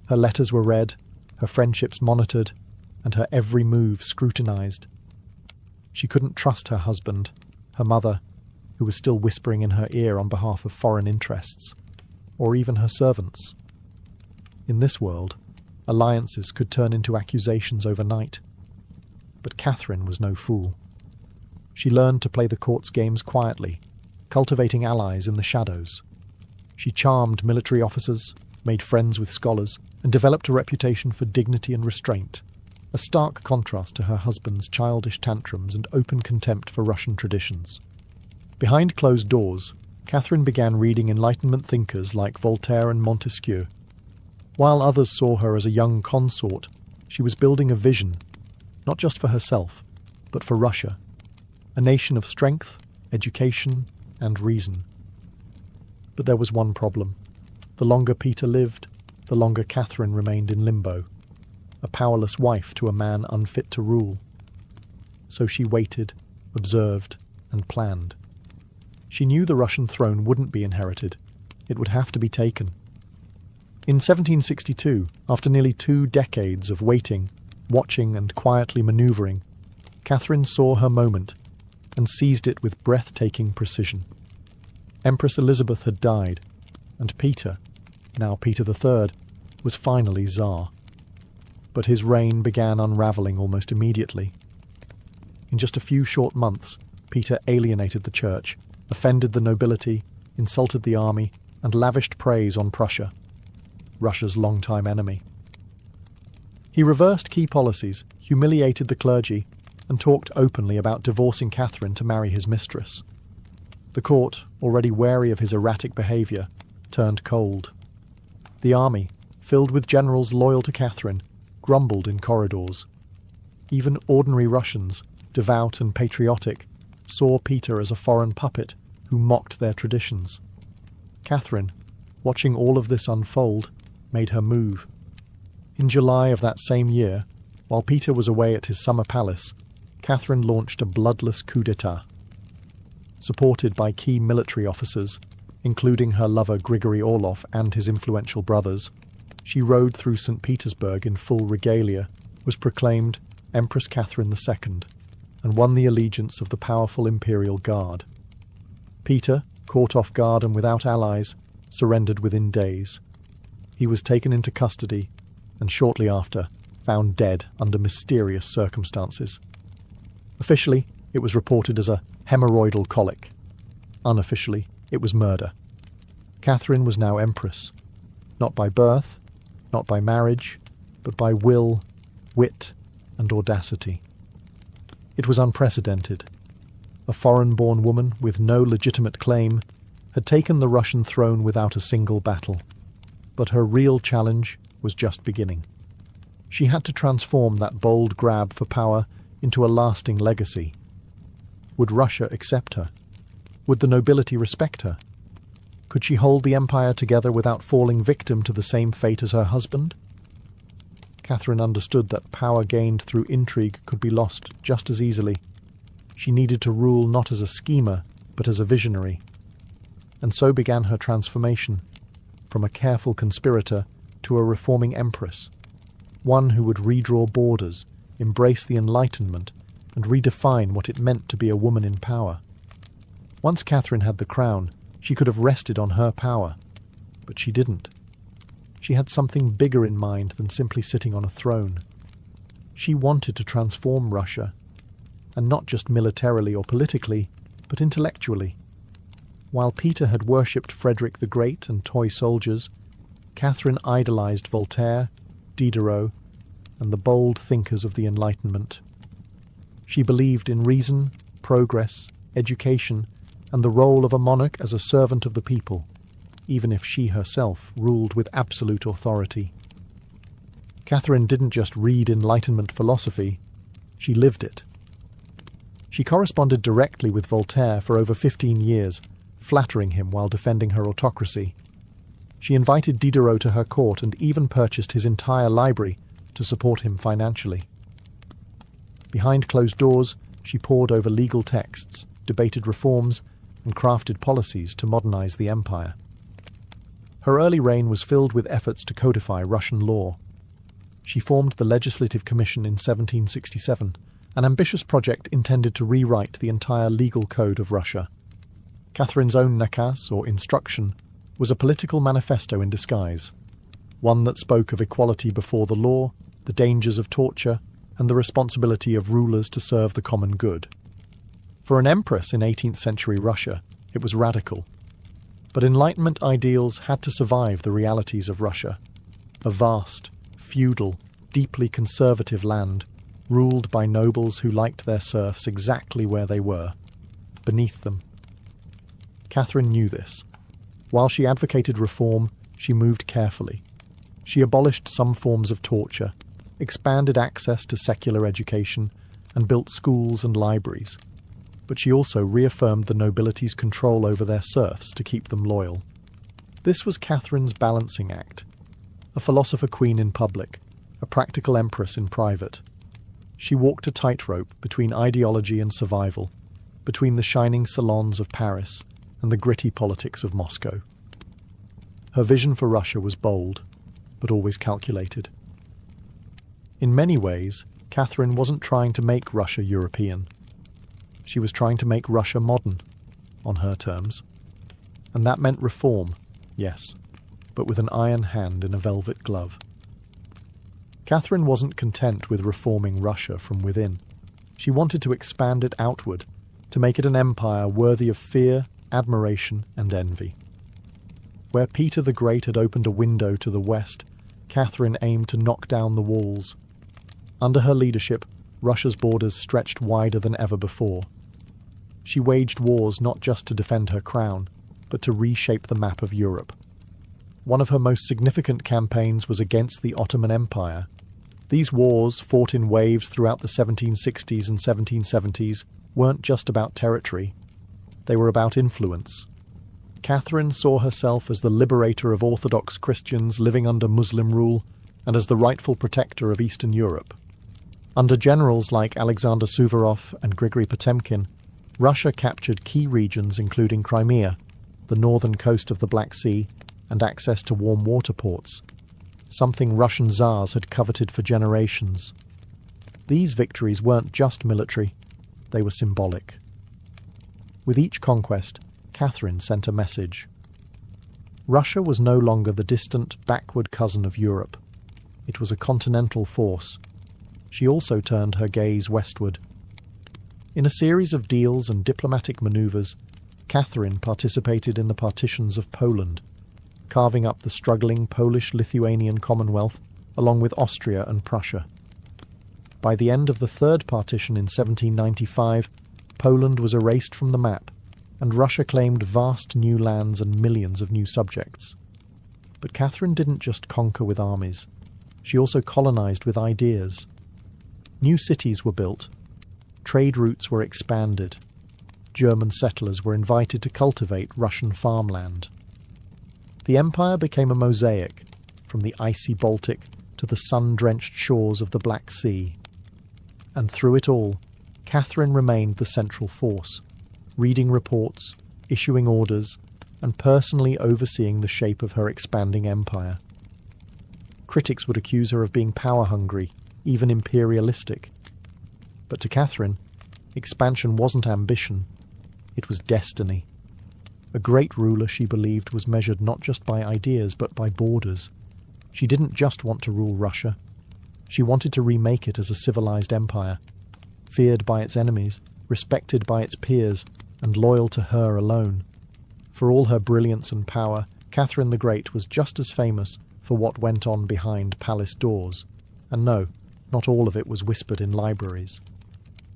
Her letters were read, her friendships monitored, and her every move scrutinized. She couldn't trust her husband, her mother, who was still whispering in her ear on behalf of foreign interests, or even her servants. In this world, alliances could turn into accusations overnight. But Catherine was no fool. She learned to play the court's games quietly, cultivating allies in the shadows. She charmed military officers, made friends with scholars, and developed a reputation for dignity and restraint, a stark contrast to her husband's childish tantrums and open contempt for Russian traditions. Behind closed doors, Catherine began reading Enlightenment thinkers like Voltaire and Montesquieu. While others saw her as a young consort, she was building a vision, not just for herself, but for Russia, a nation of strength, education, and reason. But there was one problem. The longer Peter lived, the longer Catherine remained in limbo, a powerless wife to a man unfit to rule. So she waited, observed, and planned. She knew the Russian throne wouldn't be inherited. It would have to be taken. In 1762, after nearly 2 decades of waiting, watching, and quietly manoeuvring, Catherine saw her moment and seized it with breathtaking precision. Empress Elizabeth had died, and Peter, now Peter III, was finally Tsar. But his reign began unravelling almost immediately. In just a few short months, Peter alienated the church, offended the nobility, insulted the army, and lavished praise on Prussia, Russia's longtime enemy. He reversed key policies, humiliated the clergy, and talked openly about divorcing Catherine to marry his mistress. The court, already wary of his erratic behaviour, turned cold. The army, filled with generals loyal to Catherine, grumbled in corridors. Even ordinary Russians, devout and patriotic, saw Peter as a foreign puppet who mocked their traditions. Catherine, watching all of this unfold, made her move. In July of that same year, while Peter was away at his summer palace, Catherine launched a bloodless coup d'etat. Supported by key military officers, including her lover Grigory Orlov and his influential brothers, she rode through St. Petersburg in full regalia, was proclaimed Empress Catherine II, and won the allegiance of the powerful Imperial Guard. Peter, caught off guard and without allies, surrendered within days. He was taken into custody, and shortly after, found dead under mysterious circumstances. Officially, it was reported as a hemorrhoidal colic. Unofficially, it was murder. Catherine was now empress, not by birth, not by marriage, but by will, wit, and audacity. It was unprecedented. A foreign-born woman with no legitimate claim had taken the Russian throne without a single battle. But her real challenge was just beginning. She had to transform that bold grab for power into a lasting legacy. Would Russia accept her? Would the nobility respect her? Could she hold the empire together without falling victim to the same fate as her husband? Catherine understood that power gained through intrigue could be lost just as easily. She needed to rule not as a schemer, but as a visionary. And so began her transformation, from a careful conspirator to a reforming empress, one who would redraw borders, embrace the Enlightenment, and redefine what it meant to be a woman in power. Once Catherine had the crown, she could have rested on her power, but she didn't. She had something bigger in mind than simply sitting on a throne. She wanted to transform Russia, and not just militarily or politically, but intellectually. While Peter had worshipped Frederick the Great and toy soldiers, Catherine idolized Voltaire, Diderot, and the bold thinkers of the Enlightenment. She believed in reason, progress, education, and the role of a monarch as a servant of the people, even if she herself ruled with absolute authority. Catherine didn't just read Enlightenment philosophy, she lived it. She corresponded directly with Voltaire for over 15 years, flattering him while defending her autocracy. She invited Diderot to her court and even purchased his entire library to support him financially. Behind closed doors, she pored over legal texts, debated reforms, and crafted policies to modernize the empire. Her early reign was filled with efforts to codify Russian law. She formed the Legislative Commission in 1767, an ambitious project intended to rewrite the entire legal code of Russia. Catherine's own nakaz, or instruction, was a political manifesto in disguise, one that spoke of equality before the law, the dangers of torture, and the responsibility of rulers to serve the common good. For an empress in 18th century Russia, it was radical. But Enlightenment ideals had to survive the realities of Russia, a vast, feudal, deeply conservative land, ruled by nobles who liked their serfs exactly where they were, beneath them. Catherine knew this. While she advocated reform, she moved carefully. She abolished some forms of torture, expanded access to secular education, and built schools and libraries. But she also reaffirmed the nobility's control over their serfs to keep them loyal. This was Catherine's balancing act, a philosopher queen in public, a practical empress in private. She walked a tightrope between ideology and survival, between the shining salons of Paris and the gritty politics of Moscow. Her vision for Russia was bold, but always calculated. In many ways, Catherine wasn't trying to make Russia European. She was trying to make Russia modern, on her terms. And that meant reform, yes, but with an iron hand in a velvet glove. Catherine wasn't content with reforming Russia from within. She wanted to expand it outward, to make it an empire worthy of fear, admiration, and envy. Where Peter the Great had opened a window to the west, Catherine aimed to knock down the walls. Under her leadership, Russia's borders stretched wider than ever before. She waged wars not just to defend her crown, but to reshape the map of Europe. One of her most significant campaigns was against the Ottoman Empire. These wars, fought in waves throughout the 1760s and 1770s, weren't just about territory. They were about influence. Catherine saw herself as the liberator of Orthodox Christians living under Muslim rule and as the rightful protector of Eastern Europe. Under generals like Alexander Suvorov and Grigory Potemkin, Russia captured key regions including Crimea, the northern coast of the Black Sea, and access to warm water ports, something Russian Tsars had coveted for generations. These victories weren't just military, they were symbolic. With each conquest, Catherine sent a message. Russia was no longer the distant, backward cousin of Europe. It was a continental force. She also turned her gaze westward. In a series of deals and diplomatic maneuvers, Catherine participated in the partitions of Poland, carving up the struggling Polish-Lithuanian Commonwealth along with Austria and Prussia. By the end of the Third Partition in 1795, Poland was erased from the map, and Russia claimed vast new lands and millions of new subjects. But Catherine didn't just conquer with armies. She also colonized with ideas. New cities were built. Trade routes were expanded. German settlers were invited to cultivate Russian farmland. The empire became a mosaic, from the icy Baltic to the sun-drenched shores of the Black Sea. And through it all, Catherine remained the central force, reading reports, issuing orders, and personally overseeing the shape of her expanding empire. Critics would accuse her of being power-hungry, even imperialistic. But to Catherine, expansion wasn't ambition, it was destiny. A great ruler, she believed, was measured not just by ideas but by borders. She didn't just want to rule Russia. She wanted to remake it as a civilized empire, feared by its enemies, respected by its peers, and loyal to her alone. For all her brilliance and power, Catherine the Great was just as famous for what went on behind palace doors. And no, not all of it was whispered in libraries.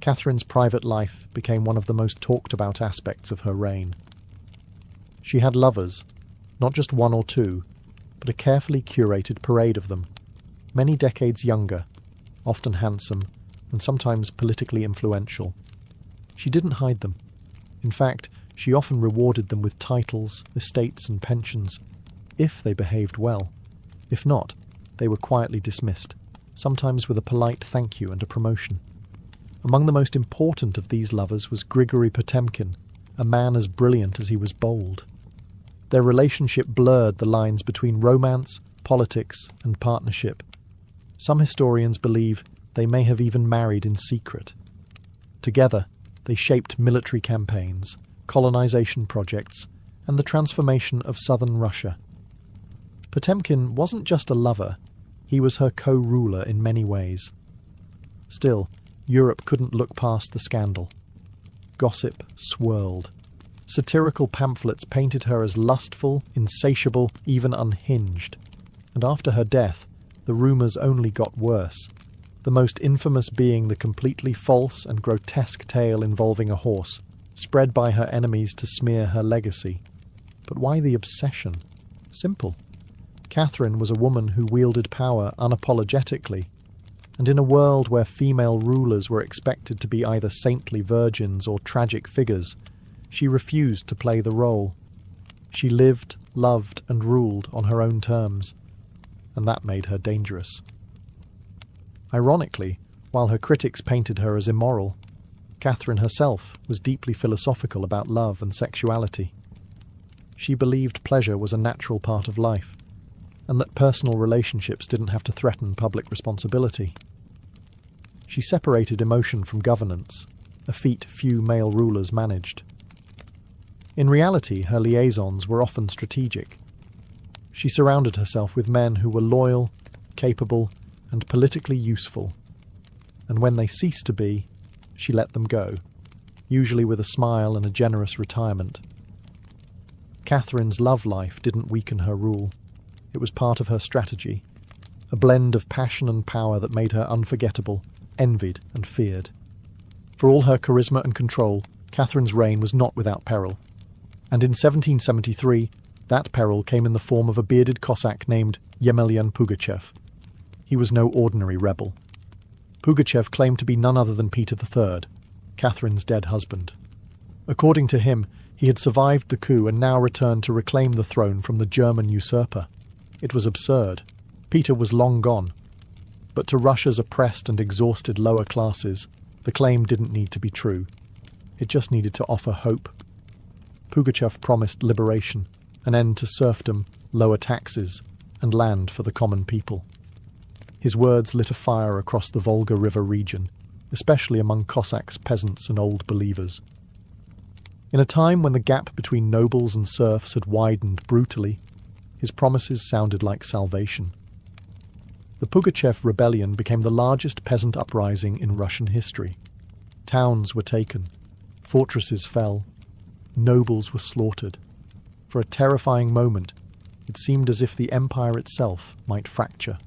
Catherine's private life became one of the most talked about aspects of her reign. She had lovers, not just one or two, but a carefully curated parade of them, many decades younger, often handsome, and sometimes politically influential. She didn't hide them. In fact, she often rewarded them with titles, estates, and pensions, if they behaved well. If not, they were quietly dismissed, sometimes with a polite thank you and a promotion. Among the most important of these lovers was Grigory Potemkin, a man as brilliant as he was bold. Their relationship blurred the lines between romance, politics, and partnership. Some historians believe they may have even married in secret. Together, they shaped military campaigns, colonization projects, and the transformation of southern Russia. Potemkin wasn't just a lover, he was her co-ruler in many ways. Still, Europe couldn't look past the scandal. Gossip swirled. Satirical pamphlets painted her as lustful, insatiable, even unhinged. And after her death, the rumours only got worse, the most infamous being the completely false and grotesque tale involving a horse, spread by her enemies to smear her legacy. But why the obsession? Simple. Catherine was a woman who wielded power unapologetically, and in a world where female rulers were expected to be either saintly virgins or tragic figures, she refused to play the role. She lived, loved, and ruled on her own terms, and that made her dangerous. Ironically, while her critics painted her as immoral, Catherine herself was deeply philosophical about love and sexuality. She believed pleasure was a natural part of life, and that personal relationships didn't have to threaten public responsibility. She separated emotion from governance, a feat few male rulers managed. In reality, her liaisons were often strategic. She surrounded herself with men who were loyal, capable, and politically useful. And when they ceased to be, she let them go, usually with a smile and a generous retirement. Catherine's love life didn't weaken her rule. It was part of her strategy, a blend of passion and power that made her unforgettable, envied and feared. For all her charisma and control, Catherine's reign was not without peril. And in 1773, that peril came in the form of a bearded Cossack named Yemelyan Pugachev. He was no ordinary rebel. Pugachev claimed to be none other than Peter III, Catherine's dead husband. According to him, he had survived the coup and now returned to reclaim the throne from the German usurper. It was absurd. Peter was long gone. But to Russia's oppressed and exhausted lower classes, the claim didn't need to be true. It just needed to offer hope. Pugachev promised liberation, an end to serfdom, lower taxes, and land for the common people. His words lit a fire across the Volga River region, especially among Cossacks, peasants, and old believers. In a time when the gap between nobles and serfs had widened brutally, his promises sounded like salvation. The Pugachev rebellion became the largest peasant uprising in Russian history. Towns were taken, fortresses fell, Nobles were slaughtered. For a terrifying moment, it seemed as if the empire itself might fracture.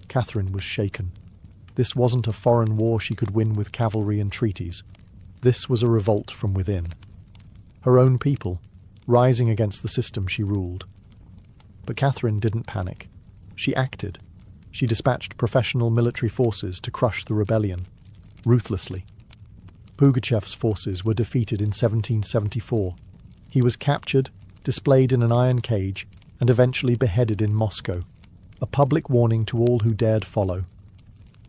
Catherine was shaken. This wasn't a foreign war she could win with cavalry and treaties. This was a revolt from within. Her own people, rising against the system she ruled. But Catherine didn't panic. She acted. She dispatched professional military forces to crush the rebellion, ruthlessly. Pugachev's forces were defeated in 1774. He was captured, displayed in an iron cage, and eventually beheaded in Moscow, a public warning to all who dared follow.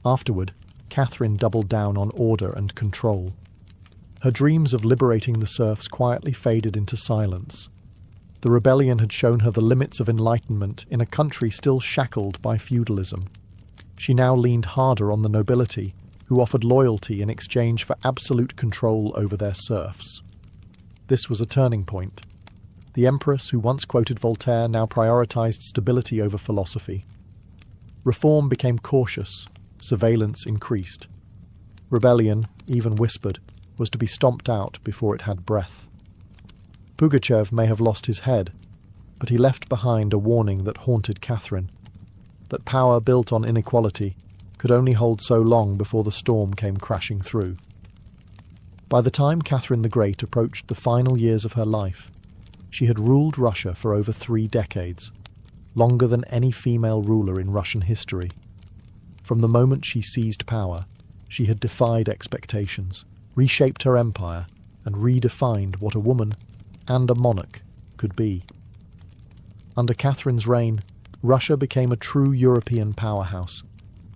Afterward, Catherine doubled down on order and control. Her dreams of liberating the serfs quietly faded into silence. The rebellion had shown her the limits of enlightenment in a country still shackled by feudalism. She now leaned harder on the nobility, who offered loyalty in exchange for absolute control over their serfs. This was a turning point. The empress who once quoted Voltaire now prioritized stability over philosophy. Reform became cautious, surveillance increased. Rebellion, even whispered, was to be stomped out before it had breath. Pugachev may have lost his head, but he left behind a warning that haunted Catherine, that power built on inequality could only hold so long before the storm came crashing through. By the time Catherine the Great approached the final years of her life, she had ruled Russia for over 3 decades, longer than any female ruler in Russian history. From the moment she seized power, she had defied expectations, reshaped her empire, and redefined what a woman and a monarch could be. Under Catherine's reign, Russia became a true European powerhouse.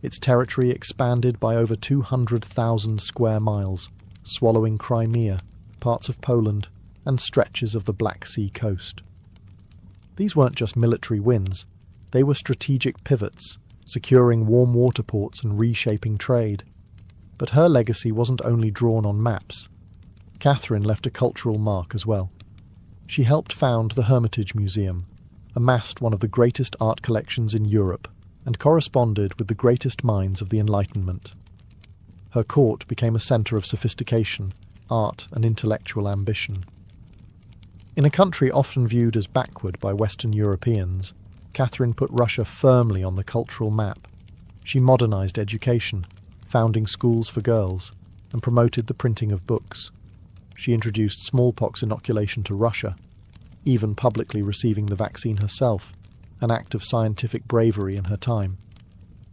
Its territory expanded by over 200,000 square miles, swallowing Crimea, parts of Poland, and stretches of the Black Sea coast. These weren't just military wins, they were strategic pivots, securing warm water ports and reshaping trade. But her legacy wasn't only drawn on maps. Catherine left a cultural mark as well. She helped found the Hermitage Museum, amassed one of the greatest art collections in Europe, and corresponded with the greatest minds of the Enlightenment. Her court became a centre of sophistication, art, and intellectual ambition. In a country often viewed as backward by Western Europeans, Catherine put Russia firmly on the cultural map. She modernised education, founding schools for girls, and promoted the printing of books. She introduced smallpox inoculation to Russia, even publicly receiving the vaccine herself, an act of scientific bravery in her time.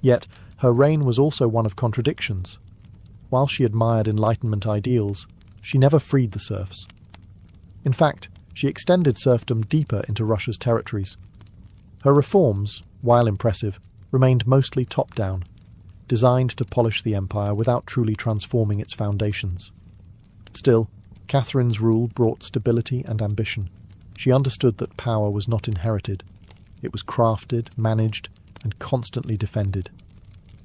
Yet, her reign was also one of contradictions. While she admired Enlightenment ideals, she never freed the serfs. In fact, she extended serfdom deeper into Russia's territories. Her reforms, while impressive, remained mostly top-down, designed to polish the empire without truly transforming its foundations. Still, Catherine's rule brought stability and ambition. She understood that power was not inherited. It was crafted, managed, and constantly defended.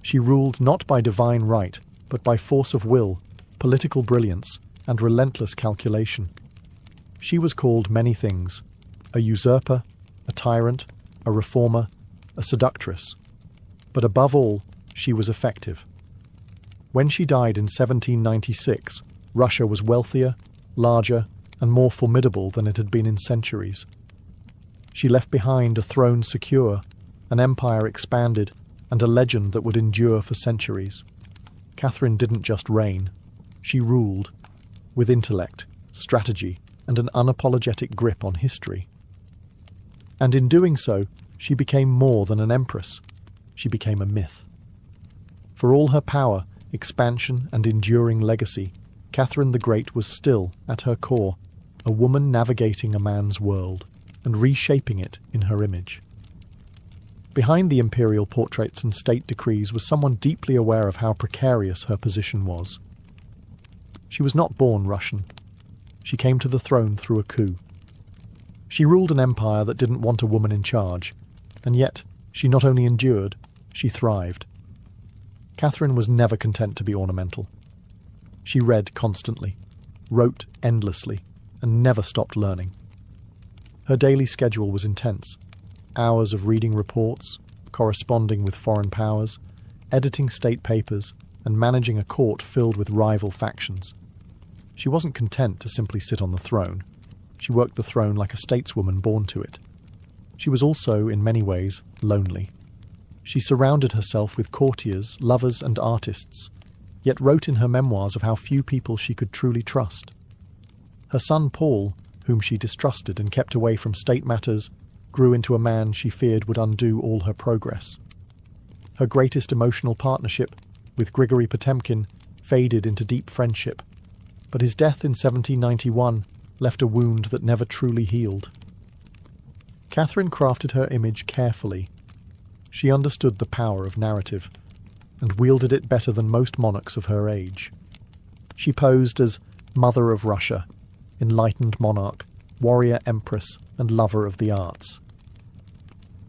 She ruled not by divine right, but by force of will, political brilliance, and relentless calculation. She was called many things: a usurper, a tyrant, a reformer, a seductress. But above all, she was effective. When she died in 1796, Russia was wealthier, larger, and more formidable than it had been in centuries. She left behind a throne secure, an empire expanded, and a legend that would endure for centuries. Catherine didn't just reign, she ruled, with intellect, strategy, and an unapologetic grip on history. And in doing so, she became more than an empress. She became a myth. For all her power, expansion, and enduring legacy, Catherine the Great was still, at her core, a woman navigating a man's world and reshaping it in her image. Behind the imperial portraits and state decrees was someone deeply aware of how precarious her position was. She was not born Russian. She came to the throne through a coup. She ruled an empire that didn't want a woman in charge, and yet she not only endured, she thrived. Catherine was never content to be ornamental. She read constantly, wrote endlessly, and never stopped learning. Her daily schedule was intense. Hours of reading reports, corresponding with foreign powers, editing state papers, and managing a court filled with rival factions. She wasn't content to simply sit on the throne. She worked the throne like a stateswoman born to it. She was also, in many ways, lonely. She surrounded herself with courtiers, lovers, and artists, yet wrote in her memoirs of how few people she could truly trust. Her son Paul, whom she distrusted and kept away from state matters, grew into a man she feared would undo all her progress. Her greatest emotional partnership, with Grigory Potemkin, faded into deep friendship, but his death in 1791 left a wound that never truly healed. Catherine crafted her image carefully. She understood the power of narrative, and wielded it better than most monarchs of her age. She posed as Mother of Russia, enlightened monarch, warrior empress, and lover of the arts.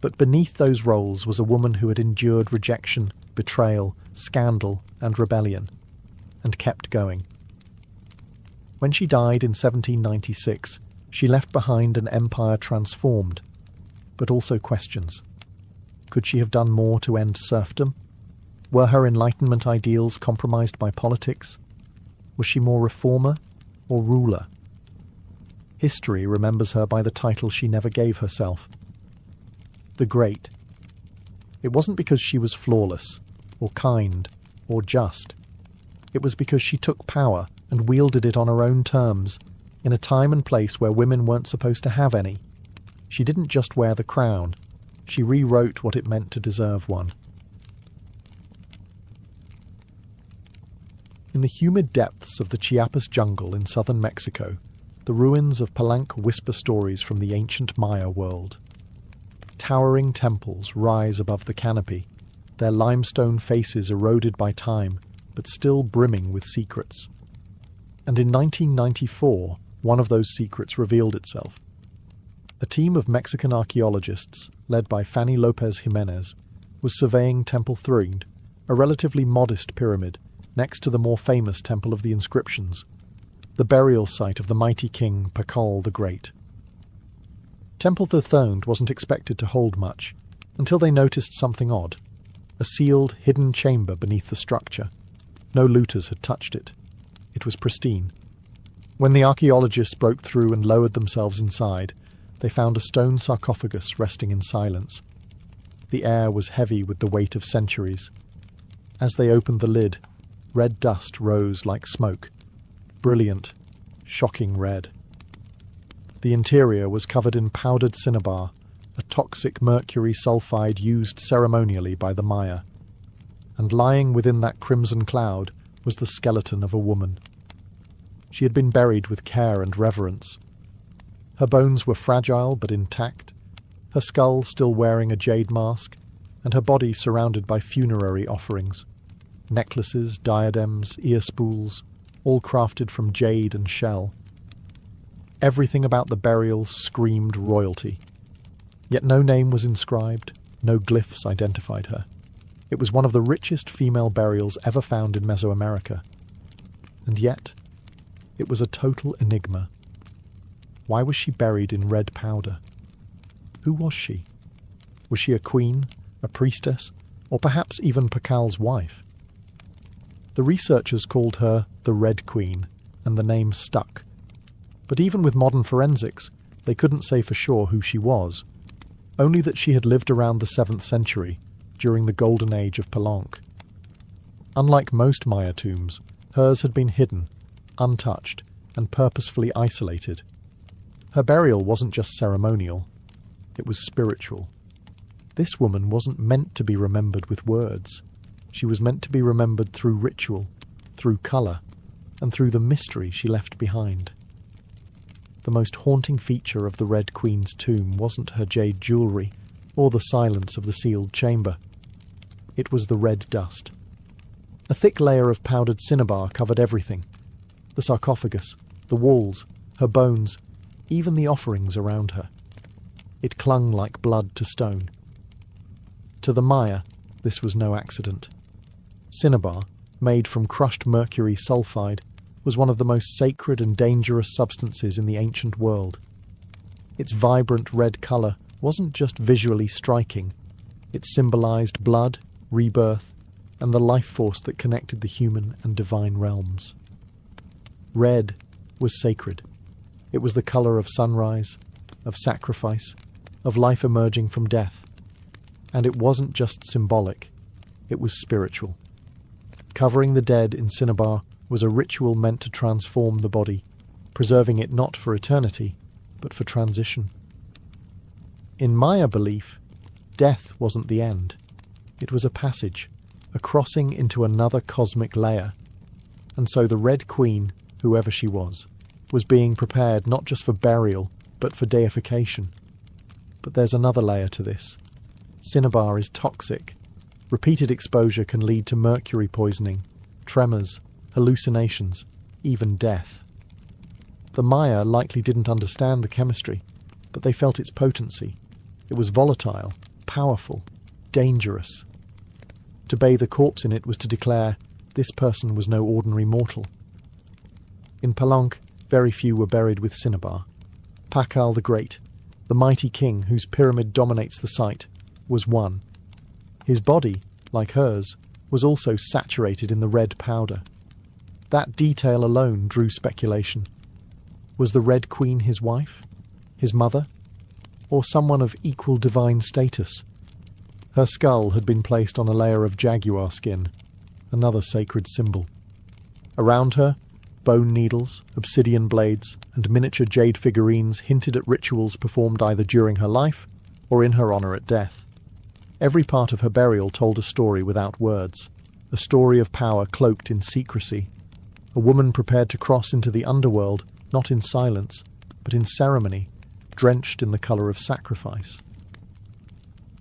But beneath those roles was a woman who had endured rejection, betrayal, scandal, and rebellion, and kept going. When she died in 1796, she left behind an empire transformed, but also questions. Could she have done more to end serfdom? Were her Enlightenment ideals compromised by politics? Was she more reformer or ruler? History remembers her by the title she never gave herself, the Great. It wasn't because she was flawless, or kind, or just. It was because she took power and wielded it on her own terms, in a time and place where women weren't supposed to have any. She didn't just wear the crown, she rewrote what it meant to deserve one. In the humid depths of the Chiapas jungle in southern Mexico, the ruins of Palenque whisper stories from the ancient Maya world. Towering temples rise above the canopy, their limestone faces eroded by time, but still brimming with secrets. And in 1994, one of those secrets revealed itself. A team of Mexican archaeologists, led by Fanny Lopez Jimenez, was surveying Temple Threed, a relatively modest pyramid, next to the more famous Temple of the Inscriptions, the burial site of the mighty king Pakal the Great. Temple Threed wasn't expected to hold much, until they noticed something odd, a sealed, hidden chamber beneath the structure. No looters had touched it. It was pristine. When the archaeologists broke through and lowered themselves inside, they found a stone sarcophagus resting in silence. The air was heavy with the weight of centuries. As they opened the lid, red dust rose like smoke. Brilliant, shocking red. The interior was covered in powdered cinnabar, a toxic mercury sulfide used ceremonially by the Maya. And lying within that crimson cloud was the skeleton of a woman. She had been buried with care and reverence. Her bones were fragile but intact, her skull still wearing a jade mask, and her body surrounded by funerary offerings. Necklaces, diadems, ear spools, all crafted from jade and shell. Everything about the burial screamed royalty. Yet no name was inscribed, no glyphs identified her. It was one of the richest female burials ever found in Mesoamerica. And yet, it was a total enigma. Why was she buried in red powder? Who was she? Was she a queen, a priestess, or perhaps even Pakal's wife? The researchers called her the Red Queen, and the name stuck. But even with modern forensics, they couldn't say for sure who she was, only that she had lived around the 7th century, during the golden age of Palenque. Unlike most Maya tombs, hers had been hidden, untouched, and purposefully isolated. Her burial wasn't just ceremonial, it was spiritual. This woman wasn't meant to be remembered with words. She was meant to be remembered through ritual, through colour, and through the mystery she left behind. The most haunting feature of the Red Queen's tomb wasn't her jade jewellery, or the silence of the sealed chamber. It was the red dust. A thick layer of powdered cinnabar covered everything. The sarcophagus, the walls, her bones, even the offerings around her. It clung like blood to stone. To the Maya, this was no accident. Cinnabar, made from crushed mercury sulfide, was one of the most sacred and dangerous substances in the ancient world. Its vibrant red colour wasn't just visually striking. It symbolised blood, rebirth, and the life force that connected the human and divine realms. Red was sacred. It was the colour of sunrise, of sacrifice, of life emerging from death. And it wasn't just symbolic, it was spiritual. Covering the dead in cinnabar was a ritual meant to transform the body, preserving it not for eternity, but for transition. In Maya belief, death wasn't the end. It was a passage, a crossing into another cosmic layer. And so the Red Queen, whoever she was being prepared not just for burial, but for deification. But there's another layer to this. Cinnabar is toxic. Repeated exposure can lead to mercury poisoning, tremors, hallucinations, even death. The Maya likely didn't understand the chemistry, but they felt its potency. It was volatile, powerful, dangerous. To bathe a corpse in it was to declare this person was no ordinary mortal. In Palenque, very few were buried with cinnabar. Pakal the Great, the mighty king whose pyramid dominates the site, was one. His body, like hers, was also saturated in the red powder. That detail alone drew speculation. Was the Red Queen his wife? His mother? Or someone of equal divine status? Her skull had been placed on a layer of jaguar skin, another sacred symbol. Around her, bone needles, obsidian blades, and miniature jade figurines hinted at rituals performed either during her life or in her honour at death. Every part of her burial told a story without words, a story of power cloaked in secrecy, a woman prepared to cross into the underworld, not in silence, but in ceremony, drenched in the colour of sacrifice.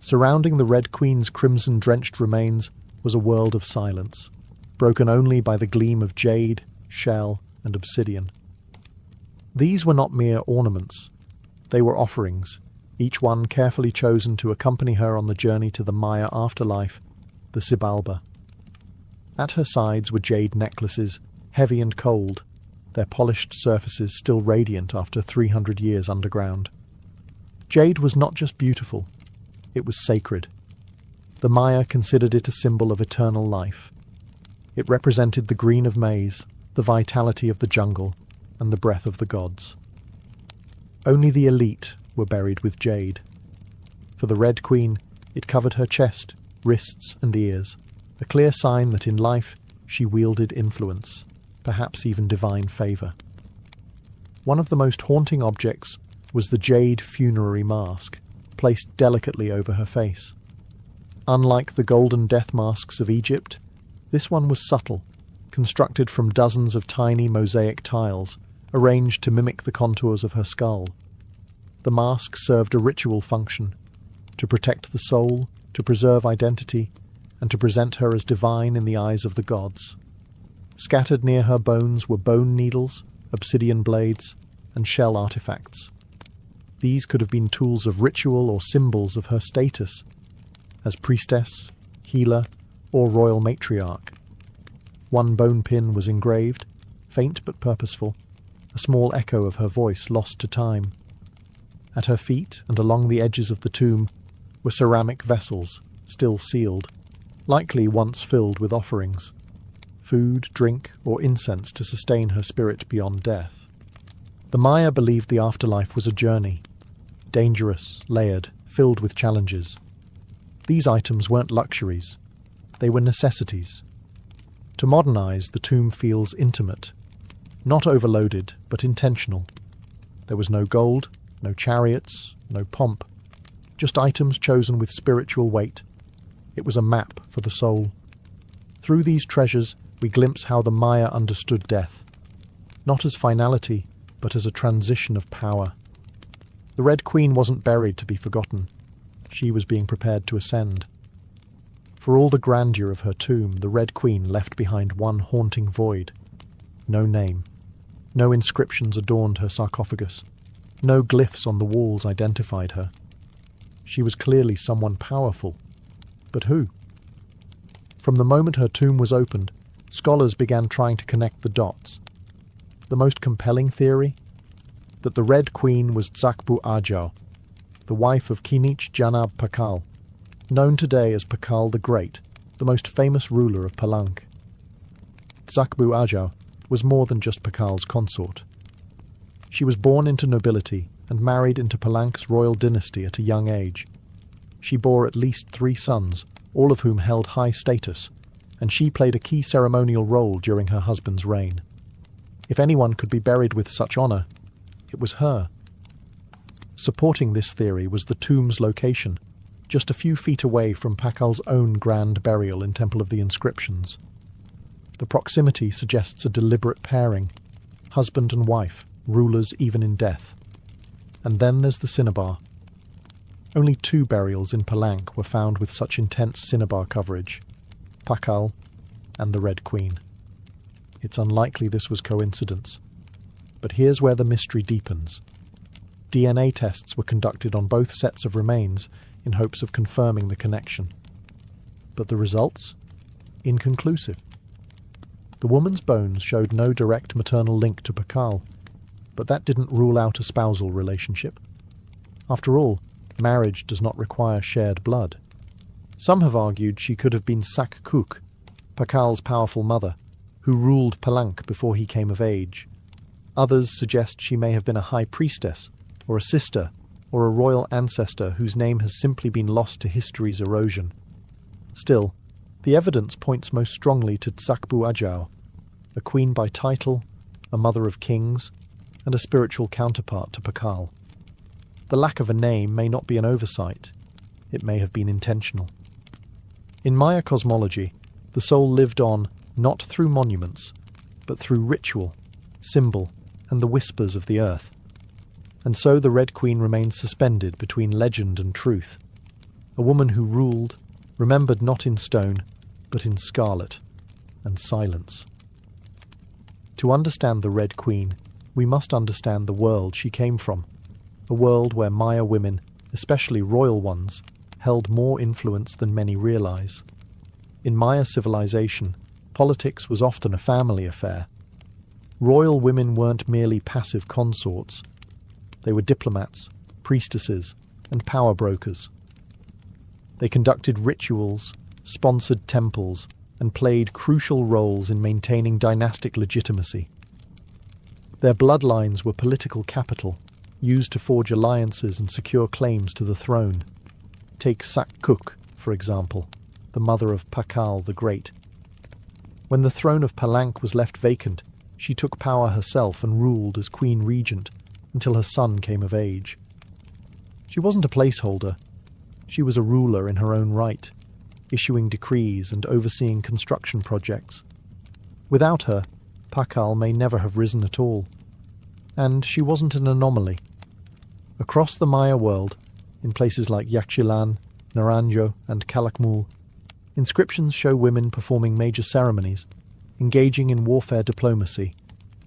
Surrounding the Red Queen's crimson-drenched remains was a world of silence, broken only by the gleam of jade, shell, and obsidian. These were not mere ornaments. They were offerings, each one carefully chosen to accompany her on the journey to the Maya afterlife, the Xibalba. At her sides were jade necklaces, heavy and cold, their polished surfaces still radiant after 300 years underground. Jade was not just beautiful, it was sacred. The Maya considered it a symbol of eternal life. It represented the green of maize, the vitality of the jungle, and the breath of the gods. Only the elite were buried with jade. For the Red Queen, it covered her chest, wrists, and ears, a clear sign that in life she wielded influence, perhaps even divine favour. One of the most haunting objects was the jade funerary mask, placed delicately over her face. Unlike the golden death masks of Egypt, this one was subtle, constructed from dozens of tiny mosaic tiles, arranged to mimic the contours of her skull. The mask served a ritual function, to protect the soul, to preserve identity, and to present her as divine in the eyes of the gods. Scattered near her bones were bone needles, obsidian blades, and shell artifacts. These could have been tools of ritual or symbols of her status, as priestess, healer, or royal matriarch. One bone pin was engraved, faint but purposeful, a small echo of her voice lost to time. At her feet and along the edges of the tomb were ceramic vessels, still sealed, likely once filled with offerings, food, drink, or incense to sustain her spirit beyond death. The Maya believed the afterlife was a journey, dangerous, layered, filled with challenges. These items weren't luxuries, they were necessities. To modernize, the tomb feels intimate, not overloaded, but intentional. There was no gold, no chariots, no pomp, just items chosen with spiritual weight. It was a map for the soul. Through these treasures, we glimpse how the Maya understood death, not as finality, but as a transition of power. The Red Queen wasn't buried to be forgotten. She was being prepared to ascend. For all the grandeur of her tomb, the Red Queen left behind one haunting void. No name. No inscriptions adorned her sarcophagus. No glyphs on the walls identified her. She was clearly someone powerful. But who? From the moment her tomb was opened, scholars began trying to connect the dots. The most compelling theory? That the Red Queen was Tsakbu Ajau, the wife of Kinich Janab Pakal, known today as Pakal the Great, the most famous ruler of Palenque. Tsakbu Ajau was more than just Pakal's consort. She was born into nobility and married into Palank's royal dynasty at a young age. She bore at least 3 sons, all of whom held high status, and she played a key ceremonial role during her husband's reign. If anyone could be buried with such honour, it was her. Supporting this theory was the tomb's location, just a few feet away from Pakal's own grand burial in Temple of the Inscriptions. The proximity suggests a deliberate pairing, husband and wife, rulers even in death. And then there's the cinnabar. Only 2 burials in Palank were found with such intense cinnabar coverage, Pakal and the Red Queen. It's unlikely this was coincidence. But here's where the mystery deepens. DNA tests were conducted on both sets of remains in hopes of confirming the connection. But the results? Inconclusive. The woman's bones showed no direct maternal link to Pakal, but that didn't rule out a spousal relationship. After all, marriage does not require shared blood. Some have argued she could have been Sak Kuk, Pakal's powerful mother, who ruled Palank before he came of age. Others suggest she may have been a high priestess, or a sister, or a royal ancestor whose name has simply been lost to history's erosion. Still, the evidence points most strongly to Tsakbu Ajau, a queen by title, a mother of kings, and a spiritual counterpart to Pakal. The lack of a name may not be an oversight. It may have been intentional. In Maya cosmology, the soul lived on not through monuments, but through ritual, symbol, and the whispers of the earth. And so the Red Queen remains suspended between legend and truth, a woman who ruled, remembered not in stone, but in scarlet and silence. To understand the Red Queen, we must understand the world she came from, a world where Maya women, especially royal ones, held more influence than many realize. In Maya civilization, politics was often a family affair. Royal women weren't merely passive consorts. They were diplomats, priestesses, and power brokers. They conducted rituals, sponsored temples, and played crucial roles in maintaining dynastic legitimacy. Their bloodlines were political capital, used to forge alliances and secure claims to the throne. Take Sak Kuk, for example, the mother of Pakal the Great. When the throne of Palank was left vacant, she took power herself and ruled as queen regent until her son came of age. She wasn't a placeholder. She was a ruler in her own right, issuing decrees and overseeing construction projects. Without her, Pakal may never have risen at all. And she wasn't an anomaly. Across the Maya world, in places like Yaxchilan, Naranjo, and Calakmul, inscriptions show women performing major ceremonies, engaging in warfare diplomacy,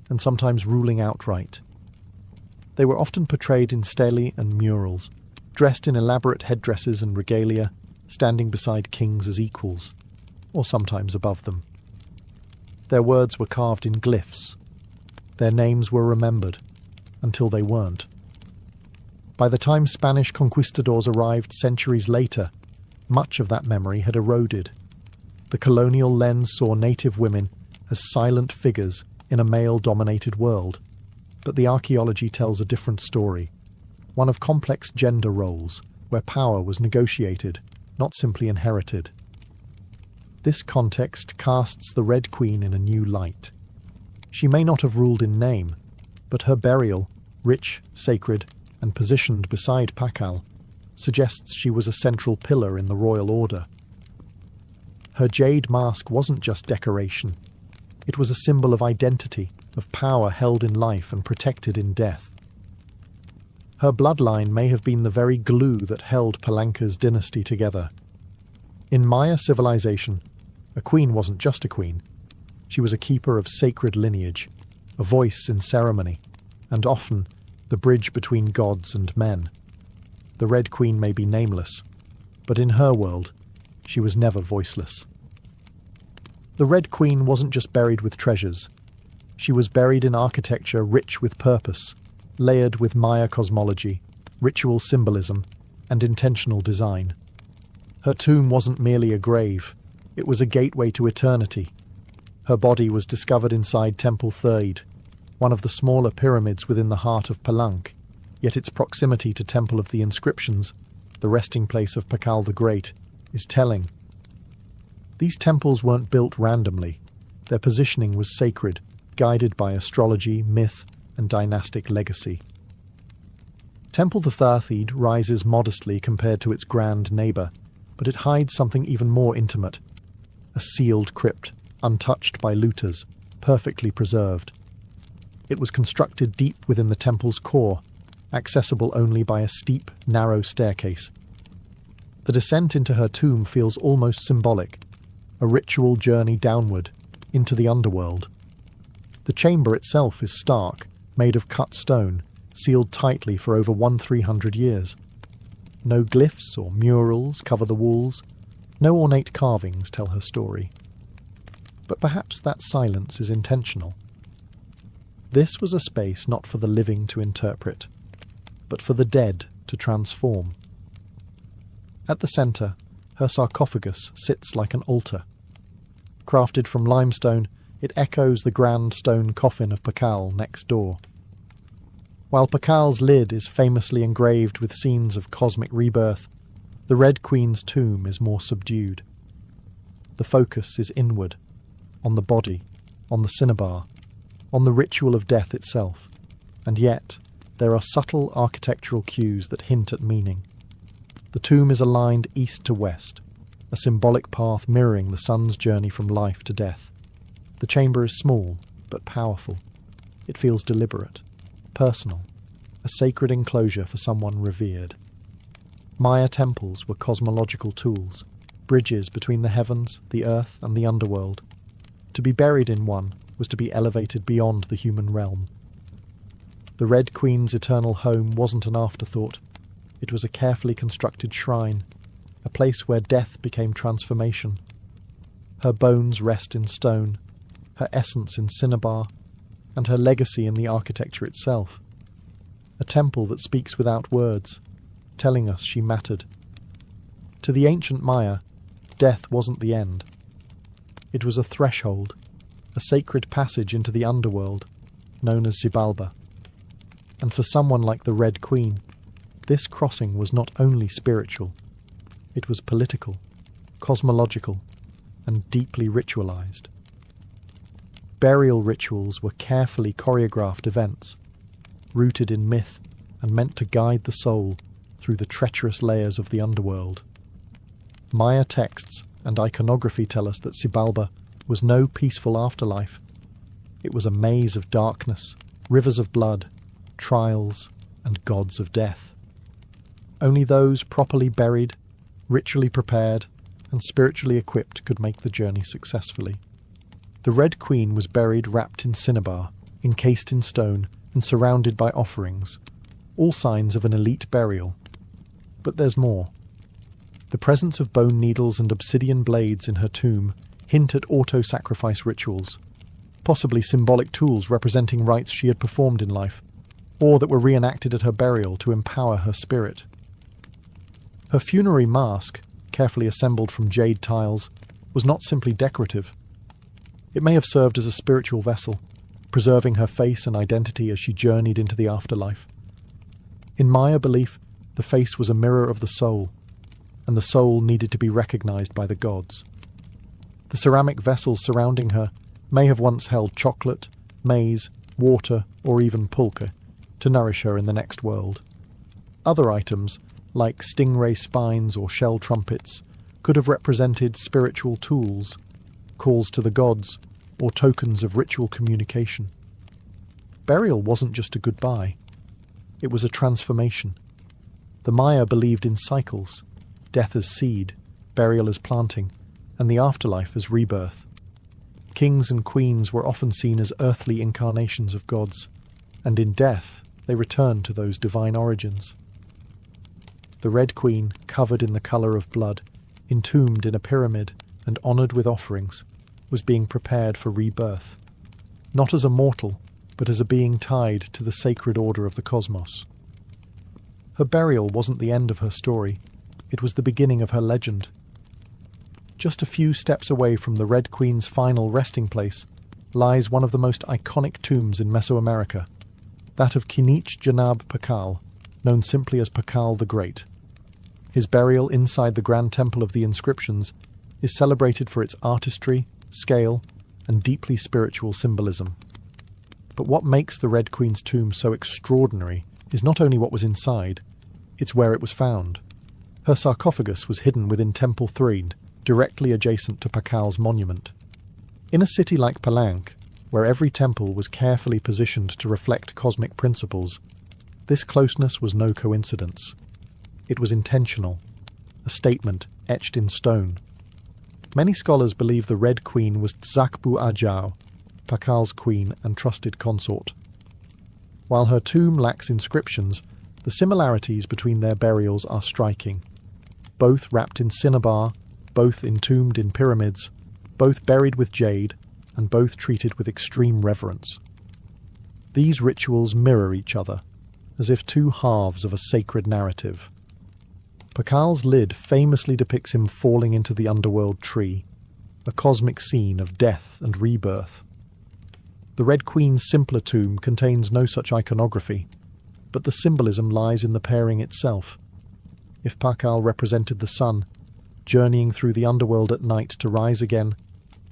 and sometimes ruling outright. They were often portrayed in stelae and murals, dressed in elaborate headdresses and regalia, standing beside kings as equals, or sometimes above them. Their words were carved in glyphs. Their names were remembered, until they weren't. By the time Spanish conquistadors arrived centuries later, much of that memory had eroded. The colonial lens saw native women as silent figures in a male-dominated world, but the archaeology tells a different story, one of complex gender roles, where power was negotiated, not simply inherited. This context casts the Red Queen in a new light. She may not have ruled in name, but her burial, rich, sacred, and positioned beside Pakal, suggests she was a central pillar in the royal order. Her jade mask wasn't just decoration. It was a symbol of identity, of power held in life and protected in death. Her bloodline may have been the very glue that held Palanka's dynasty together. In Maya civilization, a queen wasn't just a queen. She was a keeper of sacred lineage, a voice in ceremony, and often the bridge between gods and men. The Red Queen may be nameless, but in her world, she was never voiceless. The Red Queen wasn't just buried with treasures. She was buried in architecture rich with purpose, layered with Maya cosmology, ritual symbolism, and intentional design. Her tomb wasn't merely a grave, it was a gateway to eternity. Her body was discovered inside Temple Third, one of the smaller pyramids within the heart of Palenque, yet its proximity to Temple of the Inscriptions, the resting place of Pakal the Great, is telling. These temples weren't built randomly. Their positioning was sacred, guided by astrology, myth, and dynastic legacy. Temple the Tharthid rises modestly compared to its grand neighbour, but it hides something even more intimate. A sealed crypt, untouched by looters, perfectly preserved. It was constructed deep within the temple's core, accessible only by a steep, narrow staircase. The descent into her tomb feels almost symbolic, a ritual journey downward, into the underworld. The chamber itself is stark, made of cut stone, sealed tightly for over 1,300 years. No glyphs or murals cover the walls, no ornate carvings tell her story. But perhaps that silence is intentional. This was a space not for the living to interpret, but for the dead to transform. At the centre, her sarcophagus sits like an altar. Crafted from limestone, it echoes the grand stone coffin of Pakal next door. While Pakal's lid is famously engraved with scenes of cosmic rebirth, the Red Queen's tomb is more subdued. The focus is inward, on the body, on the cinnabar, on the ritual of death itself, and yet there are subtle architectural cues that hint at meaning. The tomb is aligned east to west, a symbolic path mirroring the sun's journey from life to death. The chamber is small, but powerful. It feels deliberate, personal, a sacred enclosure for someone revered. Maya temples were cosmological tools, bridges between the heavens, the earth, and the underworld. To be buried in one was to be elevated beyond the human realm. The Red Queen's eternal home wasn't an afterthought. It was a carefully constructed shrine, a place where death became transformation. Her bones rest in stone, her essence in cinnabar, and her legacy in the architecture itself. A temple that speaks without words, telling us she mattered. To the ancient Maya, death wasn't the end. It was a threshold, a sacred passage into the underworld, known as Xibalba. And for someone like the Red Queen, this crossing was not only spiritual, it was political, cosmological, and deeply ritualized. Burial rituals were carefully choreographed events, rooted in myth and meant to guide the soul through the treacherous layers of the underworld. Maya texts and iconography tell us that Xibalba was no peaceful afterlife. It was a maze of darkness, rivers of blood, trials, and gods of death. Only those properly buried, ritually prepared, and spiritually equipped could make the journey successfully. The Red Queen was buried wrapped in cinnabar, encased in stone, and surrounded by offerings, all signs of an elite burial. But there's more. The presence of bone needles and obsidian blades in her tomb hint at auto-sacrifice rituals, possibly symbolic tools representing rites she had performed in life, or that were reenacted at her burial to empower her spirit. Her funerary mask, carefully assembled from jade tiles, was not simply decorative. It may have served as a spiritual vessel, preserving her face and identity as she journeyed into the afterlife. In Maya belief, the face was a mirror of the soul, and the soul needed to be recognized by the gods. The ceramic vessels surrounding her may have once held chocolate, maize, water, or even pulque, to nourish her in the next world. Other items, like stingray spines or shell trumpets, could have represented spiritual tools, calls to the gods, or tokens of ritual communication. Burial wasn't just a goodbye. It was a transformation. The Maya believed in cycles, death as seed, burial as planting, and the afterlife as rebirth. Kings and queens were often seen as earthly incarnations of gods, and in death they returned to those divine origins. The Red Queen, covered in the colour of blood, entombed in a pyramid and honoured with offerings, was being prepared for rebirth, not as a mortal, but as a being tied to the sacred order of the cosmos. Her burial wasn't the end of her story, it was the beginning of her legend. Just a few steps away from the Red Queen's final resting place, lies one of the most iconic tombs in Mesoamerica, that of Kinich Janab Pakal, known simply as Pakal the Great. His burial inside the Grand Temple of the Inscriptions is celebrated for its artistry, scale, and deeply spiritual symbolism. But what makes the Red Queen's tomb so extraordinary is not only what was inside, it's where it was found. Her sarcophagus was hidden within Temple Threed, directly adjacent to Pakal's monument. In a city like Palenque, where every temple was carefully positioned to reflect cosmic principles, this closeness was no coincidence. It was intentional, a statement etched in stone. Many scholars believe the Red Queen was Tzakbu Ajao, Pakal's queen and trusted consort. While her tomb lacks inscriptions, the similarities between their burials are striking. Both wrapped in cinnabar, both entombed in pyramids, both buried with jade, and both treated with extreme reverence. These rituals mirror each other, as if two halves of a sacred narrative. Pakal's lid famously depicts him falling into the underworld tree, a cosmic scene of death and rebirth. The Red Queen's simpler tomb contains no such iconography, but the symbolism lies in the pairing itself. If Pakal represented the sun, journeying through the underworld at night to rise again,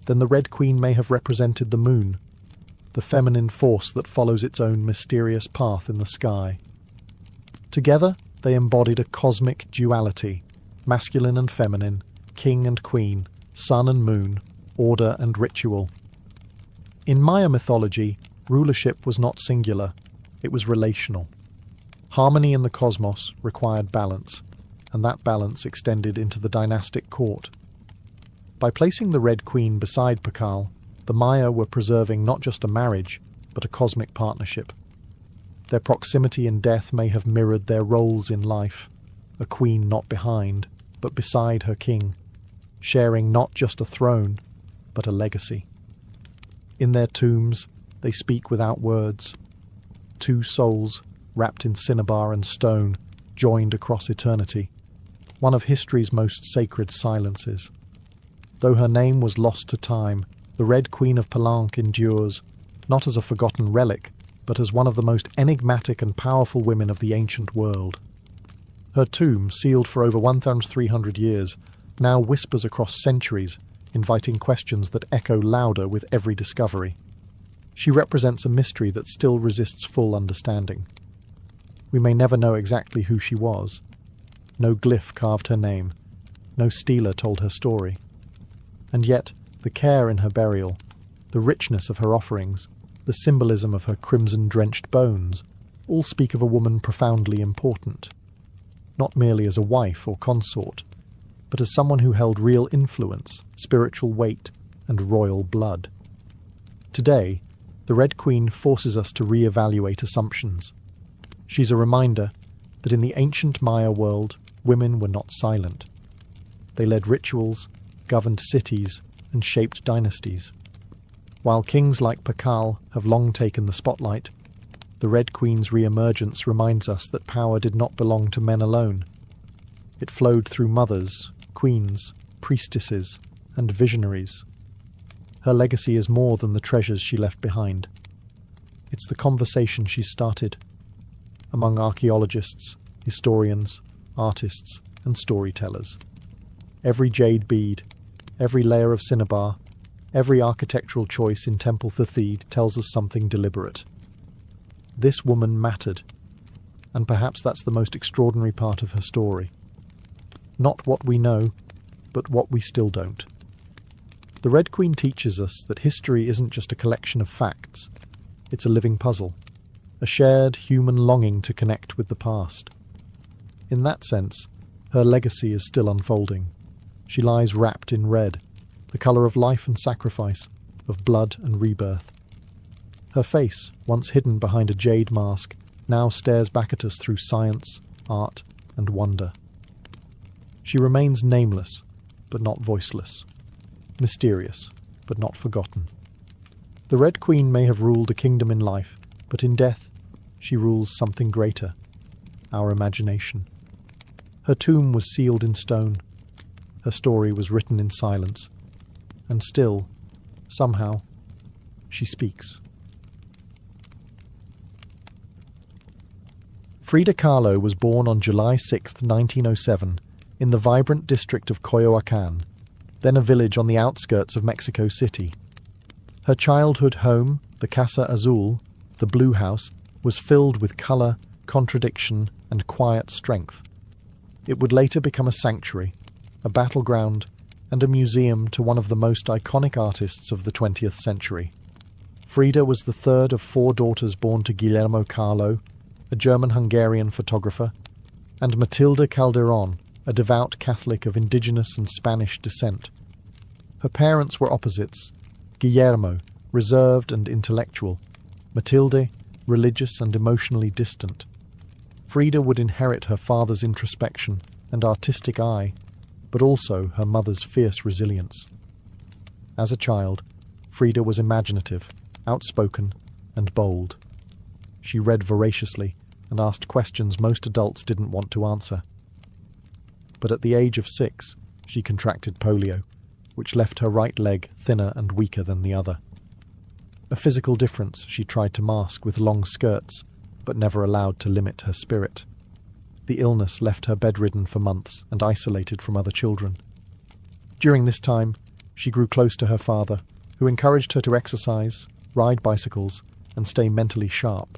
then the Red Queen may have represented the moon, the feminine force that follows its own mysterious path in the sky. Together, they embodied a cosmic duality, masculine and feminine, king and queen, sun and moon, order and ritual. In Maya mythology, rulership was not singular, it was relational. Harmony in the cosmos required balance, and that balance extended into the dynastic court. By placing the Red Queen beside Pakal, the Maya were preserving not just a marriage, but a cosmic partnership. Their proximity in death may have mirrored their roles in life, a queen not behind, but beside her king, sharing not just a throne, but a legacy. In their tombs, they speak without words. Two souls, wrapped in cinnabar and stone, joined across eternity, one of history's most sacred silences. Though her name was lost to time, the Red Queen of Palenque endures, not as a forgotten relic, but as one of the most enigmatic and powerful women of the ancient world. Her tomb, sealed for over 1,300 years, now whispers across centuries, inviting questions that echo louder with every discovery. She represents a mystery that still resists full understanding. We may never know exactly who she was. No glyph carved her name. No stela told her story. And yet, the care in her burial, the richness of her offerings, the symbolism of her crimson-drenched bones, all speak of a woman profoundly important. Not merely as a wife or consort, but as someone who held real influence, spiritual weight, and royal blood. Today, the Red Queen forces us to re-evaluate assumptions. She's a reminder that in the ancient Maya world, women were not silent. They led rituals, governed cities, and shaped dynasties. While kings like Pakal have long taken the spotlight, the Red Queen's re-emergence reminds us that power did not belong to men alone. It flowed through mothers, queens, priestesses, and visionaries. Her legacy is more than the treasures she left behind. It's the conversation she started among archaeologists, historians, artists, and storytellers. Every jade bead, every layer of cinnabar, every architectural choice in Temple Threed tells us something deliberate. This woman mattered, and perhaps that's the most extraordinary part of her story. Not what we know, but what we still don't. The Red Queen teaches us that history isn't just a collection of facts. It's a living puzzle, a shared human longing to connect with the past. In that sense, her legacy is still unfolding. She lies wrapped in red, the colour of life and sacrifice, of blood and rebirth. Her face, once hidden behind a jade mask, now stares back at us through science, art, and wonder. She remains nameless, but not voiceless. Mysterious, but not forgotten. The Red Queen may have ruled a kingdom in life, but in death, she rules something greater, our imagination. Her tomb was sealed in stone. Her story was written in silence. And still, somehow, she speaks. Frida Kahlo was born on July 6, 1907, in the vibrant district of Coyoacán, then a village on the outskirts of Mexico City. Her childhood home, the Casa Azul, the Blue House, was filled with colour, contradiction, and quiet strength. It would later become a sanctuary, a battleground, and a museum to one of the most iconic artists of the 20th century. Frida was the third of 4 daughters born to Guillermo Kahlo, a German-Hungarian photographer, and Matilde Calderón, a devout Catholic of indigenous and Spanish descent. Her parents were opposites: Guillermo, reserved and intellectual; Matilde, religious and emotionally distant. Frida would inherit her father's introspection and artistic eye, but also her mother's fierce resilience. As a child, Frida was imaginative, outspoken, and bold. She read voraciously and asked questions most adults didn't want to answer. But at the age of 6, she contracted polio, which left her right leg thinner and weaker than the other. A physical difference she tried to mask with long skirts, but never allowed to limit her spirit. The illness left her bedridden for months and isolated from other children. During this time, she grew close to her father, who encouraged her to exercise, ride bicycles, and stay mentally sharp.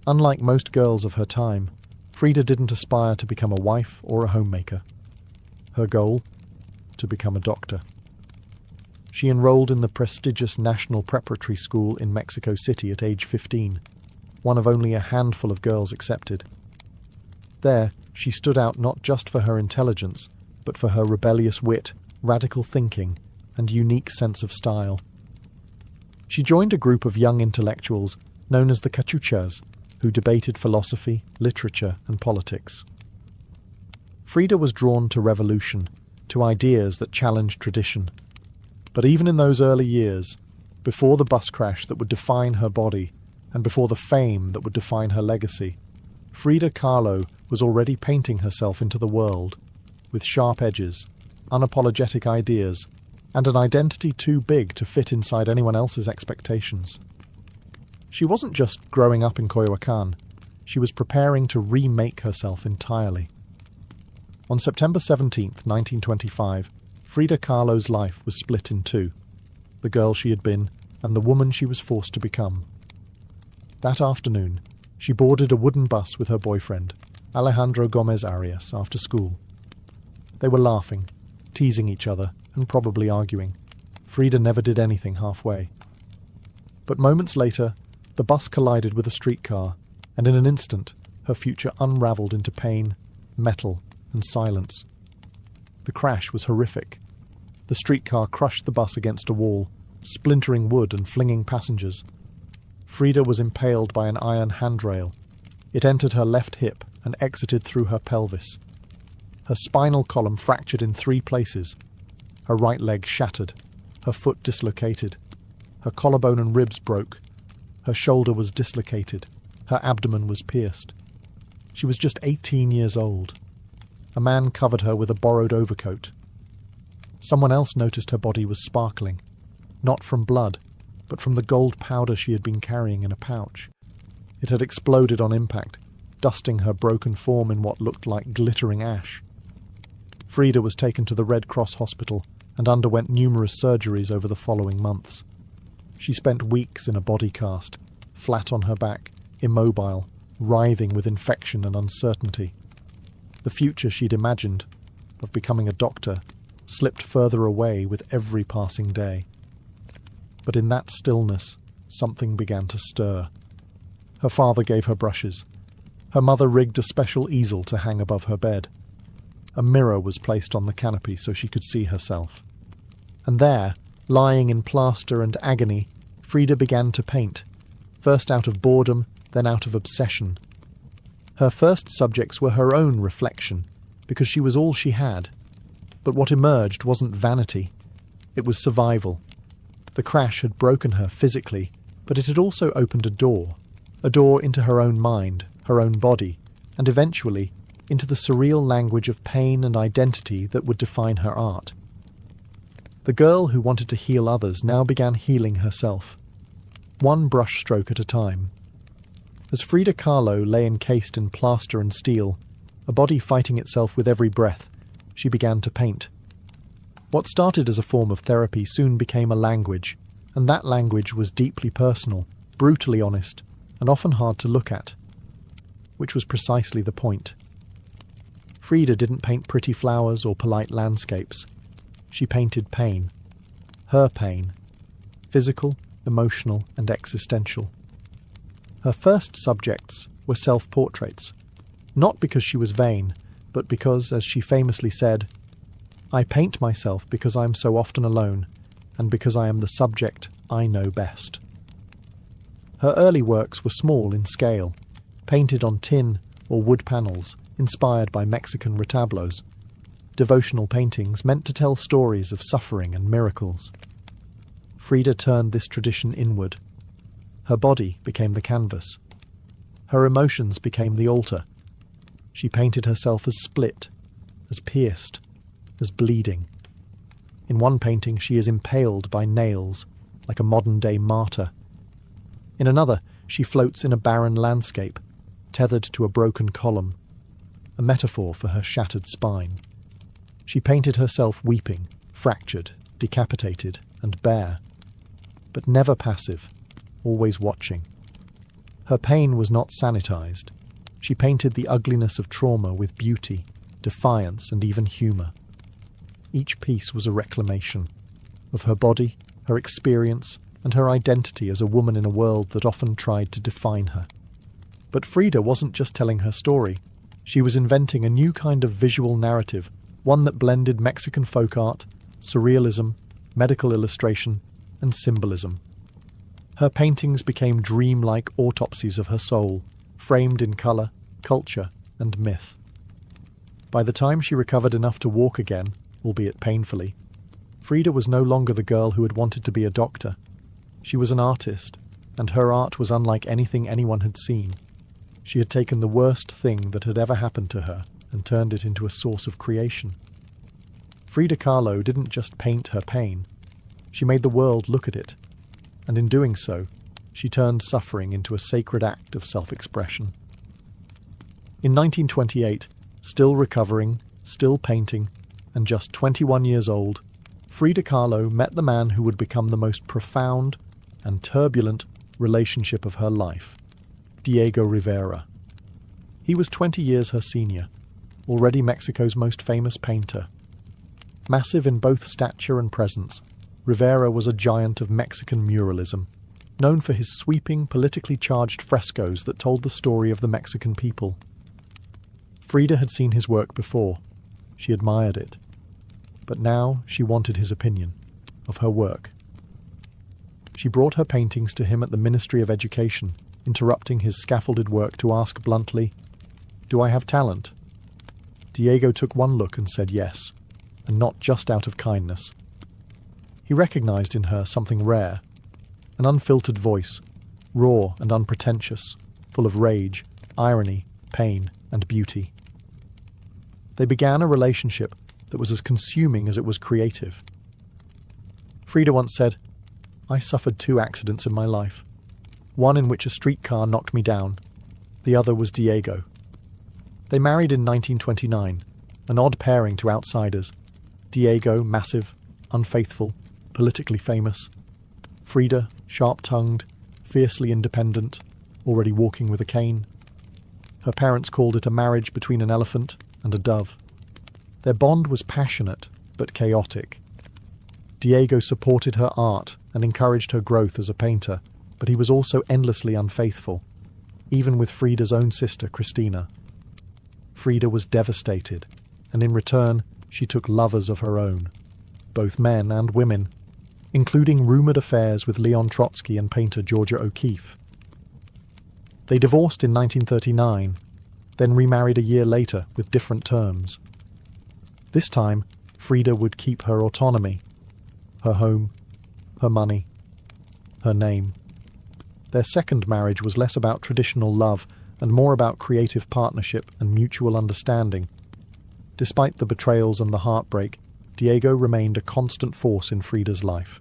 Unlike most girls of her time, Frida didn't aspire to become a wife or a homemaker. Her goal? To become a doctor. She enrolled in the prestigious National Preparatory School in Mexico City at age 15, one of only a handful of girls accepted. There, she stood out not just for her intelligence, but for her rebellious wit, radical thinking, and unique sense of style. She joined a group of young intellectuals known as the Cachuchas, who debated philosophy, literature, and politics. Frida was drawn to revolution, to ideas that challenged tradition. But even in those early years, before the bus crash that would define her body, and before the fame that would define her legacy, Frida Kahlo was already painting herself into the world, with sharp edges, unapologetic ideas, and an identity too big to fit inside anyone else's expectations. She wasn't just growing up in Coyoacán, she was preparing to remake herself entirely. On September 17, 1925, Frida Kahlo's life was split in two: the girl she had been and the woman she was forced to become. That afternoon, she boarded a wooden bus with her boyfriend, Alejandro Gomez Arias, after school. They were laughing, teasing each other, and probably arguing. Frida never did anything halfway. But moments later, the bus collided with a streetcar, and in an instant, her future unravelled into pain, metal, and silence. The crash was horrific. The streetcar crushed the bus against a wall, splintering wood and flinging passengers. Frida was impaled by an iron handrail. It entered her left hip and exited through her pelvis. Her spinal column fractured in 3 places. Her right leg shattered. Her foot dislocated. Her collarbone and ribs broke. Her shoulder was dislocated. Her abdomen was pierced. She was just 18 years old. A man covered her with a borrowed overcoat. Someone else noticed her body was sparkling, not from blood, but from the gold powder she had been carrying in a pouch. It had exploded on impact, dusting her broken form in what looked like glittering ash. Frida was taken to the Red Cross hospital and underwent numerous surgeries over the following months. She spent weeks in a body cast, flat on her back, immobile, writhing with infection and uncertainty. The future she'd imagined, of becoming a doctor, slipped further away with every passing day. But in that stillness, something began to stir. Her father gave her brushes. Her mother rigged a special easel to hang above her bed. A mirror was placed on the canopy so she could see herself. And there, lying in plaster and agony, Frida began to paint, first out of boredom, then out of obsession. Her first subjects were her own reflection, because she was all she had. But what emerged wasn't vanity. It was survival. The crash had broken her physically, but it had also opened a door into her own mind, her own body, and eventually into the surreal language of pain and identity that would define her art. The girl who wanted to heal others now began healing herself. one brush stroke at a time. As Frida Kahlo lay encased in plaster and steel, a body fighting itself with every breath, she began to paint. What started as a form of therapy soon became a language, and that language was deeply personal, brutally honest, and often hard to look at. Which was precisely the point. Frida didn't paint pretty flowers or polite landscapes. She painted pain. Her pain. Physical, emotional, and existential. Her first subjects were self-portraits. Not because she was vain, but because, as she famously said, "I paint myself because I am so often alone, and because I am the subject I know best." Her early works were small in scale, painted on tin or wood panels, inspired by Mexican retablos. Devotional paintings meant to tell stories of suffering and miracles. Frida turned this tradition inward. Her body became the canvas. Her emotions became the altar. She painted herself as split, as pierced, as bleeding. In one painting she is impaled by nails, like a modern-day martyr. In another, she floats in a barren landscape, tethered to a broken column, a metaphor for her shattered spine. She painted herself weeping, fractured, decapitated, and bare, but never passive, always watching. Her pain was not sanitized. She painted the ugliness of trauma with beauty, defiance, and even humor. Each piece was a reclamation of her body, her experience, and her identity as a woman in a world that often tried to define her. But Frida wasn't just telling her story. She was inventing a new kind of visual narrative, one that blended Mexican folk art, surrealism, medical illustration, and symbolism. Her paintings became dreamlike autopsies of her soul, framed in color, culture, and myth. By the time she recovered enough to walk again, albeit painfully, Frida was no longer the girl who had wanted to be a doctor. She was an artist, and her art was unlike anything anyone had seen. She had taken the worst thing that had ever happened to her and turned it into a source of creation. Frida Kahlo didn't just paint her pain. She made the world look at it, and in doing so, she turned suffering into a sacred act of self-expression. In 1928, still recovering, still painting, and just 21 years old, Frida Kahlo met the man who would become the most profound and turbulent relationship of her life, Diego Rivera. He was 20 years her senior, already Mexico's most famous painter. Massive in both stature and presence, Rivera was a giant of Mexican muralism, known for his sweeping, politically charged frescoes that told the story of the Mexican people. Frida had seen his work before. She admired it. But now she wanted his opinion of her work. She brought her paintings to him at the Ministry of Education, interrupting his scaffolded work to ask bluntly, "Do I have talent?" Diego took one look and said yes, and not just out of kindness. He recognized in her something rare, an unfiltered voice, raw and unpretentious, full of rage, irony, pain, and beauty. They began a relationship that was as consuming as it was creative. Frida once said, "I suffered 2 accidents in my life, one in which a streetcar knocked me down, the other was Diego." They married in 1929, an odd pairing to outsiders. Diego, massive, unfaithful, politically famous. Frida, sharp-tongued, fiercely independent, already walking with a cane. Her parents called it a marriage between an elephant and a dove. Their bond was passionate, but chaotic. Diego supported her art and encouraged her growth as a painter, but he was also endlessly unfaithful, even with Frida's own sister, Cristina. Frida was devastated, and in return, she took lovers of her own, both men and women, including rumoured affairs with Leon Trotsky and painter Georgia O'Keeffe. They divorced in 1939, then remarried a year later with different terms. This time, Frida would keep her autonomy, her home, her money, her name. Their second marriage was less about traditional love and more about creative partnership and mutual understanding. Despite the betrayals and the heartbreak, Diego remained a constant force in Frida's life.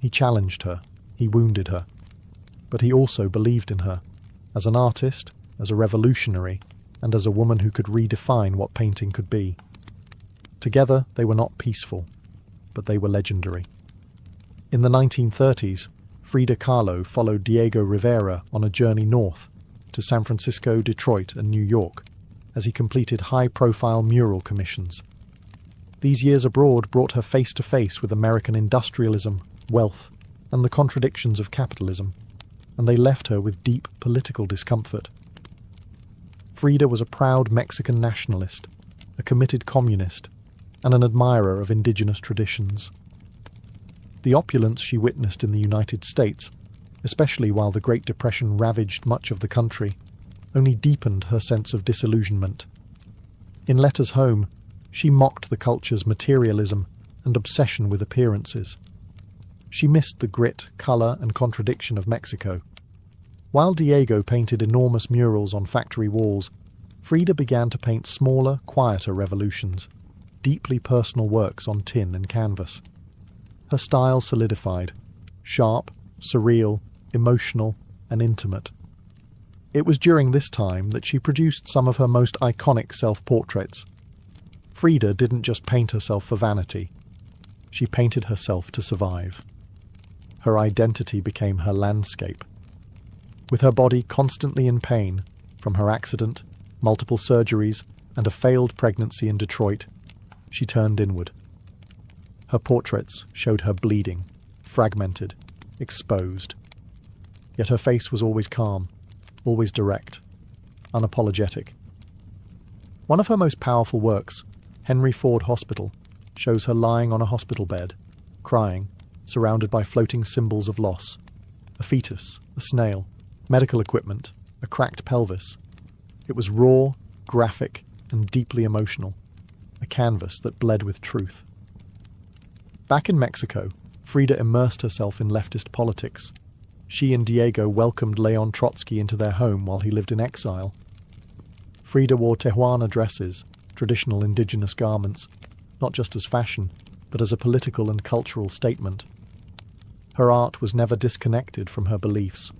He challenged her, he wounded her, but he also believed in her, as an artist, as a revolutionary, and as a woman who could redefine what painting could be. Together, they were not peaceful, but they were legendary. In the 1930s, Frida Kahlo followed Diego Rivera on a journey north to San Francisco, Detroit, and New York as he completed high-profile mural commissions. These years abroad brought her face-to-face with American industrialism, wealth, and the contradictions of capitalism, and they left her with deep political discomfort. Frida was a proud Mexican nationalist, a committed communist, and an admirer of indigenous traditions. The opulence she witnessed in the United States, especially while the Great Depression ravaged much of the country, only deepened her sense of disillusionment. In letters home, she mocked the culture's materialism and obsession with appearances. She missed the grit, colour, and contradiction of Mexico. While Diego painted enormous murals on factory walls, Frida began to paint smaller, quieter revolutions, deeply personal works on tin and canvas. Her style solidified, sharp, surreal, emotional, and intimate. It was during this time that she produced some of her most iconic self-portraits. Frida didn't just paint herself for vanity. She painted herself to survive. Her identity became her landscape. With her body constantly in pain from her accident, multiple surgeries, and a failed pregnancy in Detroit, she turned inward. Her portraits showed her bleeding, fragmented, exposed. Yet her face was always calm, always direct, unapologetic. One of her most powerful works, Henry Ford Hospital, shows her lying on a hospital bed, crying, surrounded by floating symbols of loss. A fetus, a snail, medical equipment, a cracked pelvis. It was raw, graphic, and deeply emotional, a canvas that bled with truth. Back in Mexico, Frida immersed herself in leftist politics. She and Diego welcomed Leon Trotsky into their home while he lived in exile. Frida wore Tehuana dresses, traditional indigenous garments, not just as fashion, but as a political and cultural statement. Her art was never disconnected from her beliefs.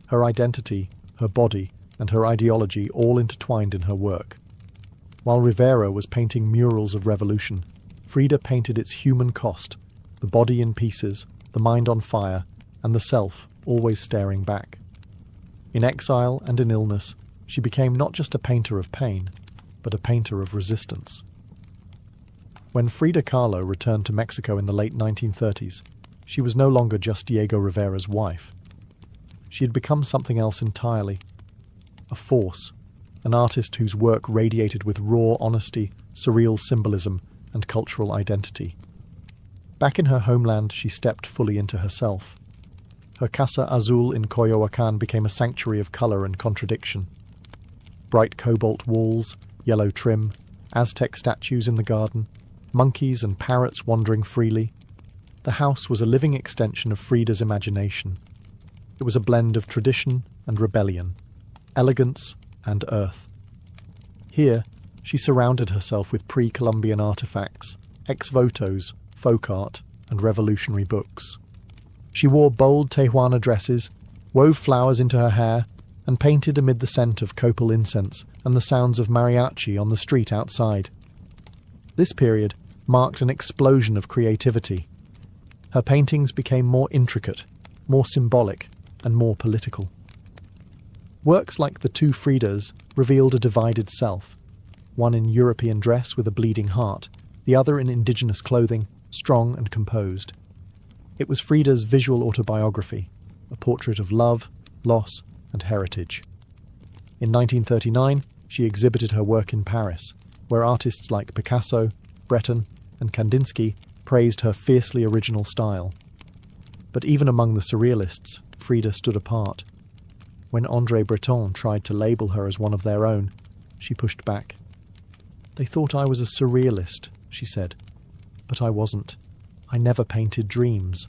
Her identity, her body, and her ideology all intertwined in her work. While Rivera was painting murals of revolution, Frida painted its human cost, the body in pieces, the mind on fire, and the self always staring back. In exile and in illness, she became not just a painter of pain, but a painter of resistance. When Frida Kahlo returned to Mexico in the late 1930s, she was no longer just Diego Rivera's wife. She had become something else entirely. A force, an artist whose work radiated with raw honesty, surreal symbolism, and cultural identity. Back in her homeland, she stepped fully into herself. Her Casa Azul in Coyoacán became a sanctuary of colour and contradiction. Bright cobalt walls, yellow trim, Aztec statues in the garden, monkeys and parrots wandering freely. The house was a living extension of Frida's imagination. It was a blend of tradition and rebellion, elegance and earth. Here, she surrounded herself with pre-Columbian artifacts, ex-votos, folk art, and revolutionary books. She wore bold Tehuana dresses, wove flowers into her hair, and painted amid the scent of copal incense and the sounds of mariachi on the street outside. This period marked an explosion of creativity. Her paintings became more intricate, more symbolic, and more political. Works like The Two Fridas revealed a divided self, one in European dress with a bleeding heart, the other in indigenous clothing, strong and composed. It was Frida's visual autobiography, a portrait of love, loss, and heritage. In 1939, she exhibited her work in Paris, where artists like Picasso, Breton, and Kandinsky praised her fiercely original style. But even among the surrealists, Frida stood apart. When André Breton tried to label her as one of their own, she pushed back. "They thought I was a surrealist," she said. "But I wasn't. I never painted dreams.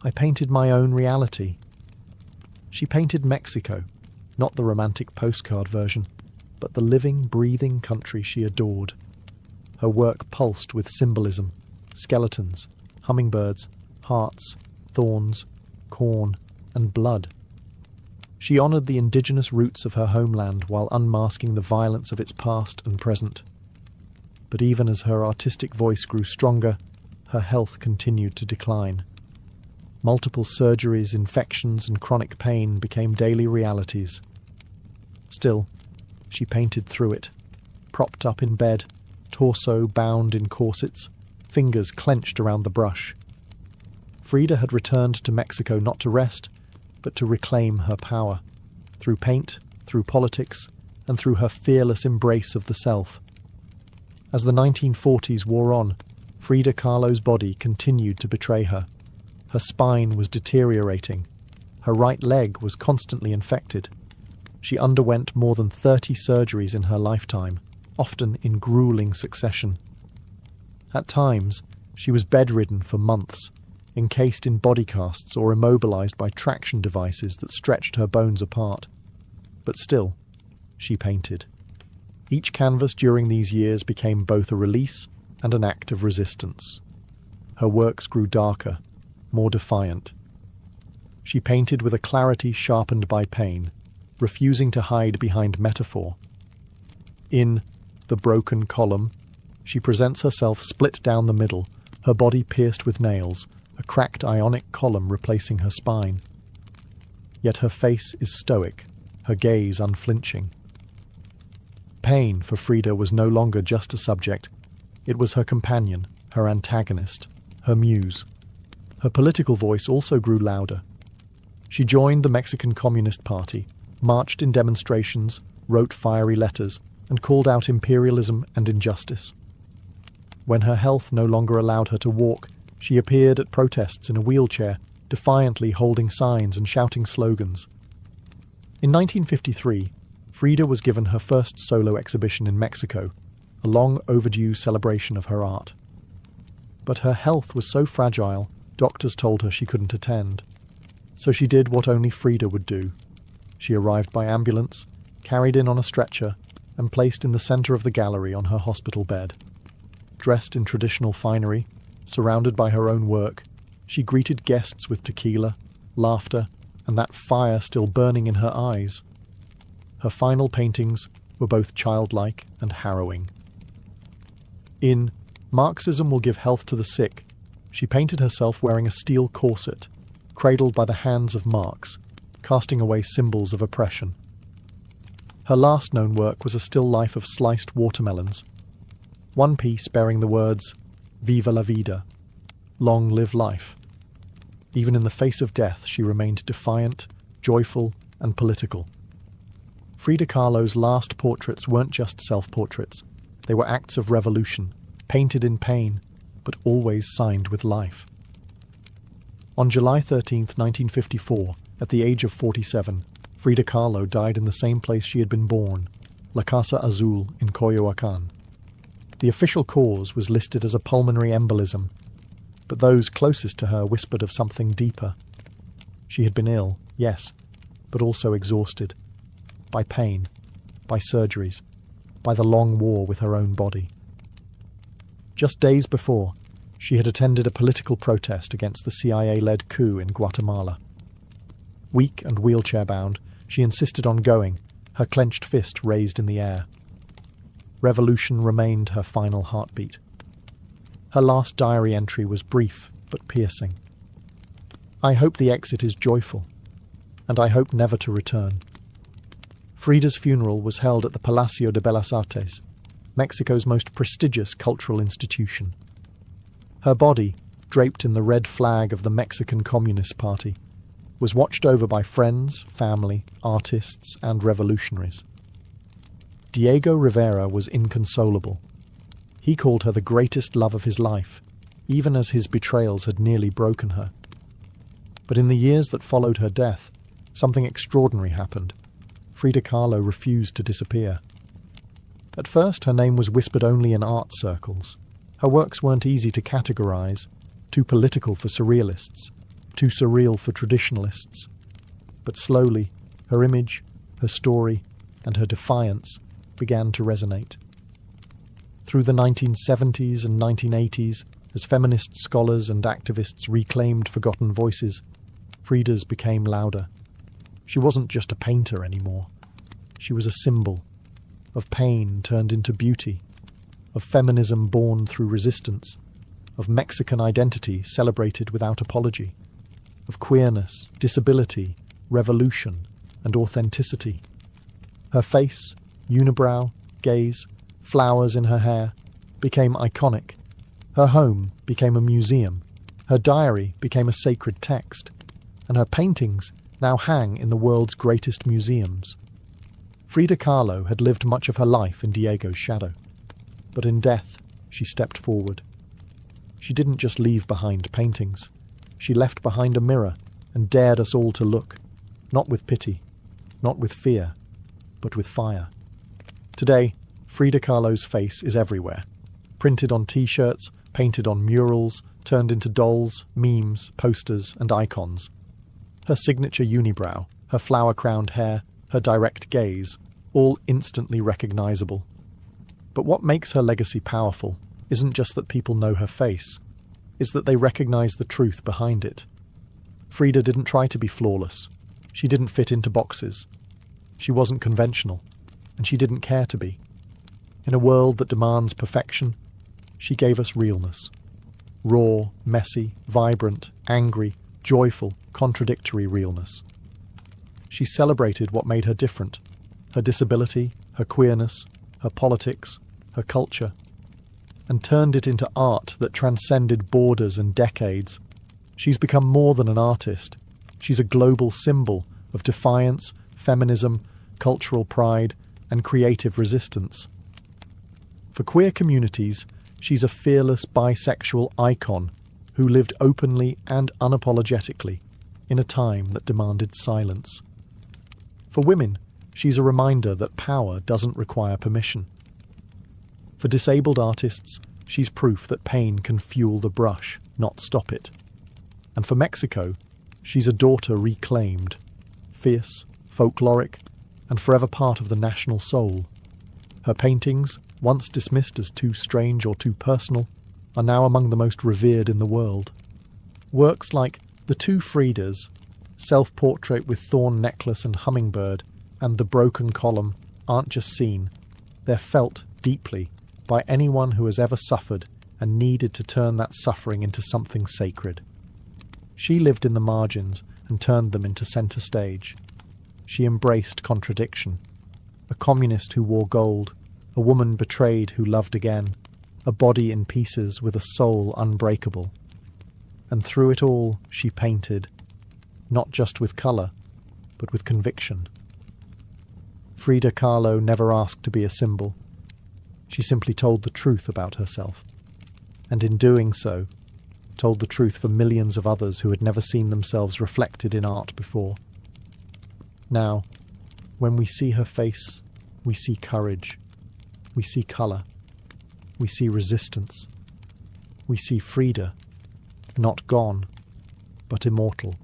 I painted my own reality." She painted Mexico, not the romantic postcard version, but the living, breathing country she adored. Her work pulsed with symbolism, skeletons, hummingbirds, hearts, thorns, corn, and blood. She honoured the indigenous roots of her homeland while unmasking the violence of its past and present. But even as her artistic voice grew stronger, her health continued to decline. Multiple surgeries, infections, and chronic pain became daily realities. Still, she painted through it, propped up in bed, torso bound in corsets, fingers clenched around the brush. Frida had returned to Mexico not to rest, but to reclaim her power, through paint, through politics, and through her fearless embrace of the self. As the 1940s wore on, Frida Kahlo's body continued to betray her. Her spine was deteriorating. Her right leg was constantly infected. She underwent more than 30 surgeries in her lifetime, often in grueling succession. At times, she was bedridden for months, encased in body casts or immobilized by traction devices that stretched her bones apart. But still, she painted. Each canvas during these years became both a release and an act of resistance. Her works grew darker, more defiant. She painted with a clarity sharpened by pain, refusing to hide behind metaphor. In The Broken Column, she presents herself split down the middle, her body pierced with nails, a cracked ionic column replacing her spine. Yet her face is stoic, her gaze unflinching. Pain for Frida was no longer just a subject. It was her companion, her antagonist, her muse. Her political voice also grew louder. She joined the Mexican Communist Party, marched in demonstrations, wrote fiery letters, and called out imperialism and injustice. When her health no longer allowed her to walk, she appeared at protests in a wheelchair, defiantly holding signs and shouting slogans. In 1953, Frida was given her first solo exhibition in Mexico, a long overdue celebration of her art. But her health was so fragile, doctors told her she couldn't attend. So she did what only Frida would do. She arrived by ambulance, carried in on a stretcher, and placed in the centre of the gallery on her hospital bed. Dressed in traditional finery, surrounded by her own work, she greeted guests with tequila, laughter, and that fire still burning in her eyes. Her final paintings were both childlike and harrowing. In Marxism Will Give Health to the Sick, she painted herself wearing a steel corset, cradled by the hands of Marx, casting away symbols of oppression. Her last known work was a still life of sliced watermelons, one piece bearing the words, "Viva la vida," long live life. Even in the face of death, she remained defiant, joyful, and political. Frida Kahlo's last portraits weren't just self-portraits. They were acts of revolution, painted in pain, but always signed with life. On July 13, 1954, at the age of 47, Frida Kahlo died in the same place she had been born, La Casa Azul in Coyoacán. The official cause was listed as a pulmonary embolism, but those closest to her whispered of something deeper. She had been ill, yes, but also exhausted. By pain, by surgeries, by the long war with her own body. Just days before, she had attended a political protest against the CIA-led coup in Guatemala. Weak and wheelchair-bound, she insisted on going, her clenched fist raised in the air. Revolution remained her final heartbeat. Her last diary entry was brief but piercing. "I hope the exit is joyful, and I hope never to return." Frida's funeral was held at the Palacio de Bellas Artes, Mexico's most prestigious cultural institution. Her body, draped in the red flag of the Mexican Communist Party, was watched over by friends, family, artists, and revolutionaries. Diego Rivera was inconsolable. He called her the greatest love of his life, even as his betrayals had nearly broken her. But in the years that followed her death, something extraordinary happened. Frida Kahlo refused to disappear. At first, her name was whispered only in art circles. Her works weren't easy to categorize, too political for surrealists, too surreal for traditionalists. But slowly, her image, her story, and her defiance began to resonate. Through the 1970s and 1980s, as feminist scholars and activists reclaimed forgotten voices, Frida's became louder. She wasn't just a painter anymore. She was a symbol of pain turned into beauty, of feminism born through resistance, of Mexican identity celebrated without apology, of queerness, disability, revolution, and authenticity. Her face, unibrow, gaze, flowers in her hair, became iconic. Her home became a museum. Her diary became a sacred text. And her paintings now hang in the world's greatest museums. Frida Kahlo had lived much of her life in Diego's shadow. But in death, she stepped forward. She didn't just leave behind paintings. She left behind a mirror and dared us all to look, not with pity, not with fear, but with fire. Today, Frida Kahlo's face is everywhere. Printed on t-shirts, painted on murals, turned into dolls, memes, posters, and icons. Her signature unibrow, her flower-crowned hair, her direct gaze, all instantly recognizable. But what makes her legacy powerful isn't just that people know her face, it's that they recognize the truth behind it. Frida didn't try to be flawless. She didn't fit into boxes. She wasn't conventional, and she didn't care to be. In a world that demands perfection, she gave us realness. Raw, messy, vibrant, angry, joyful, contradictory realness. She celebrated what made her different: her disability, her queerness, her politics, her culture, and turned it into art that transcended borders and decades. She's become more than an artist. She's a global symbol of defiance, feminism, cultural pride, and creative resistance. For queer communities, she's a fearless bisexual icon who lived openly and unapologetically in a time that demanded silence. For women, she's a reminder that power doesn't require permission. For disabled artists, she's proof that pain can fuel the brush, not stop it. And for Mexico, she's a daughter reclaimed, fierce, folkloric, and forever part of the national soul. Her paintings, once dismissed as too strange or too personal, are now among the most revered in the world. Works like The Two Fridas, Self-Portrait with Thorn Necklace and Hummingbird, and The Broken Column aren't just seen, they're felt deeply by anyone who has ever suffered and needed to turn that suffering into something sacred. She lived in the margins and turned them into centre stage. She embraced contradiction. A communist who wore gold, a woman betrayed who loved again, a body in pieces with a soul unbreakable. And through it all, she painted, not just with colour, but with conviction. Frida Kahlo never asked to be a symbol. She simply told the truth about herself, and in doing so, told the truth for millions of others who had never seen themselves reflected in art before. Now, when we see her face, we see courage, we see colour, we see resistance, we see Frida, not gone, but immortal.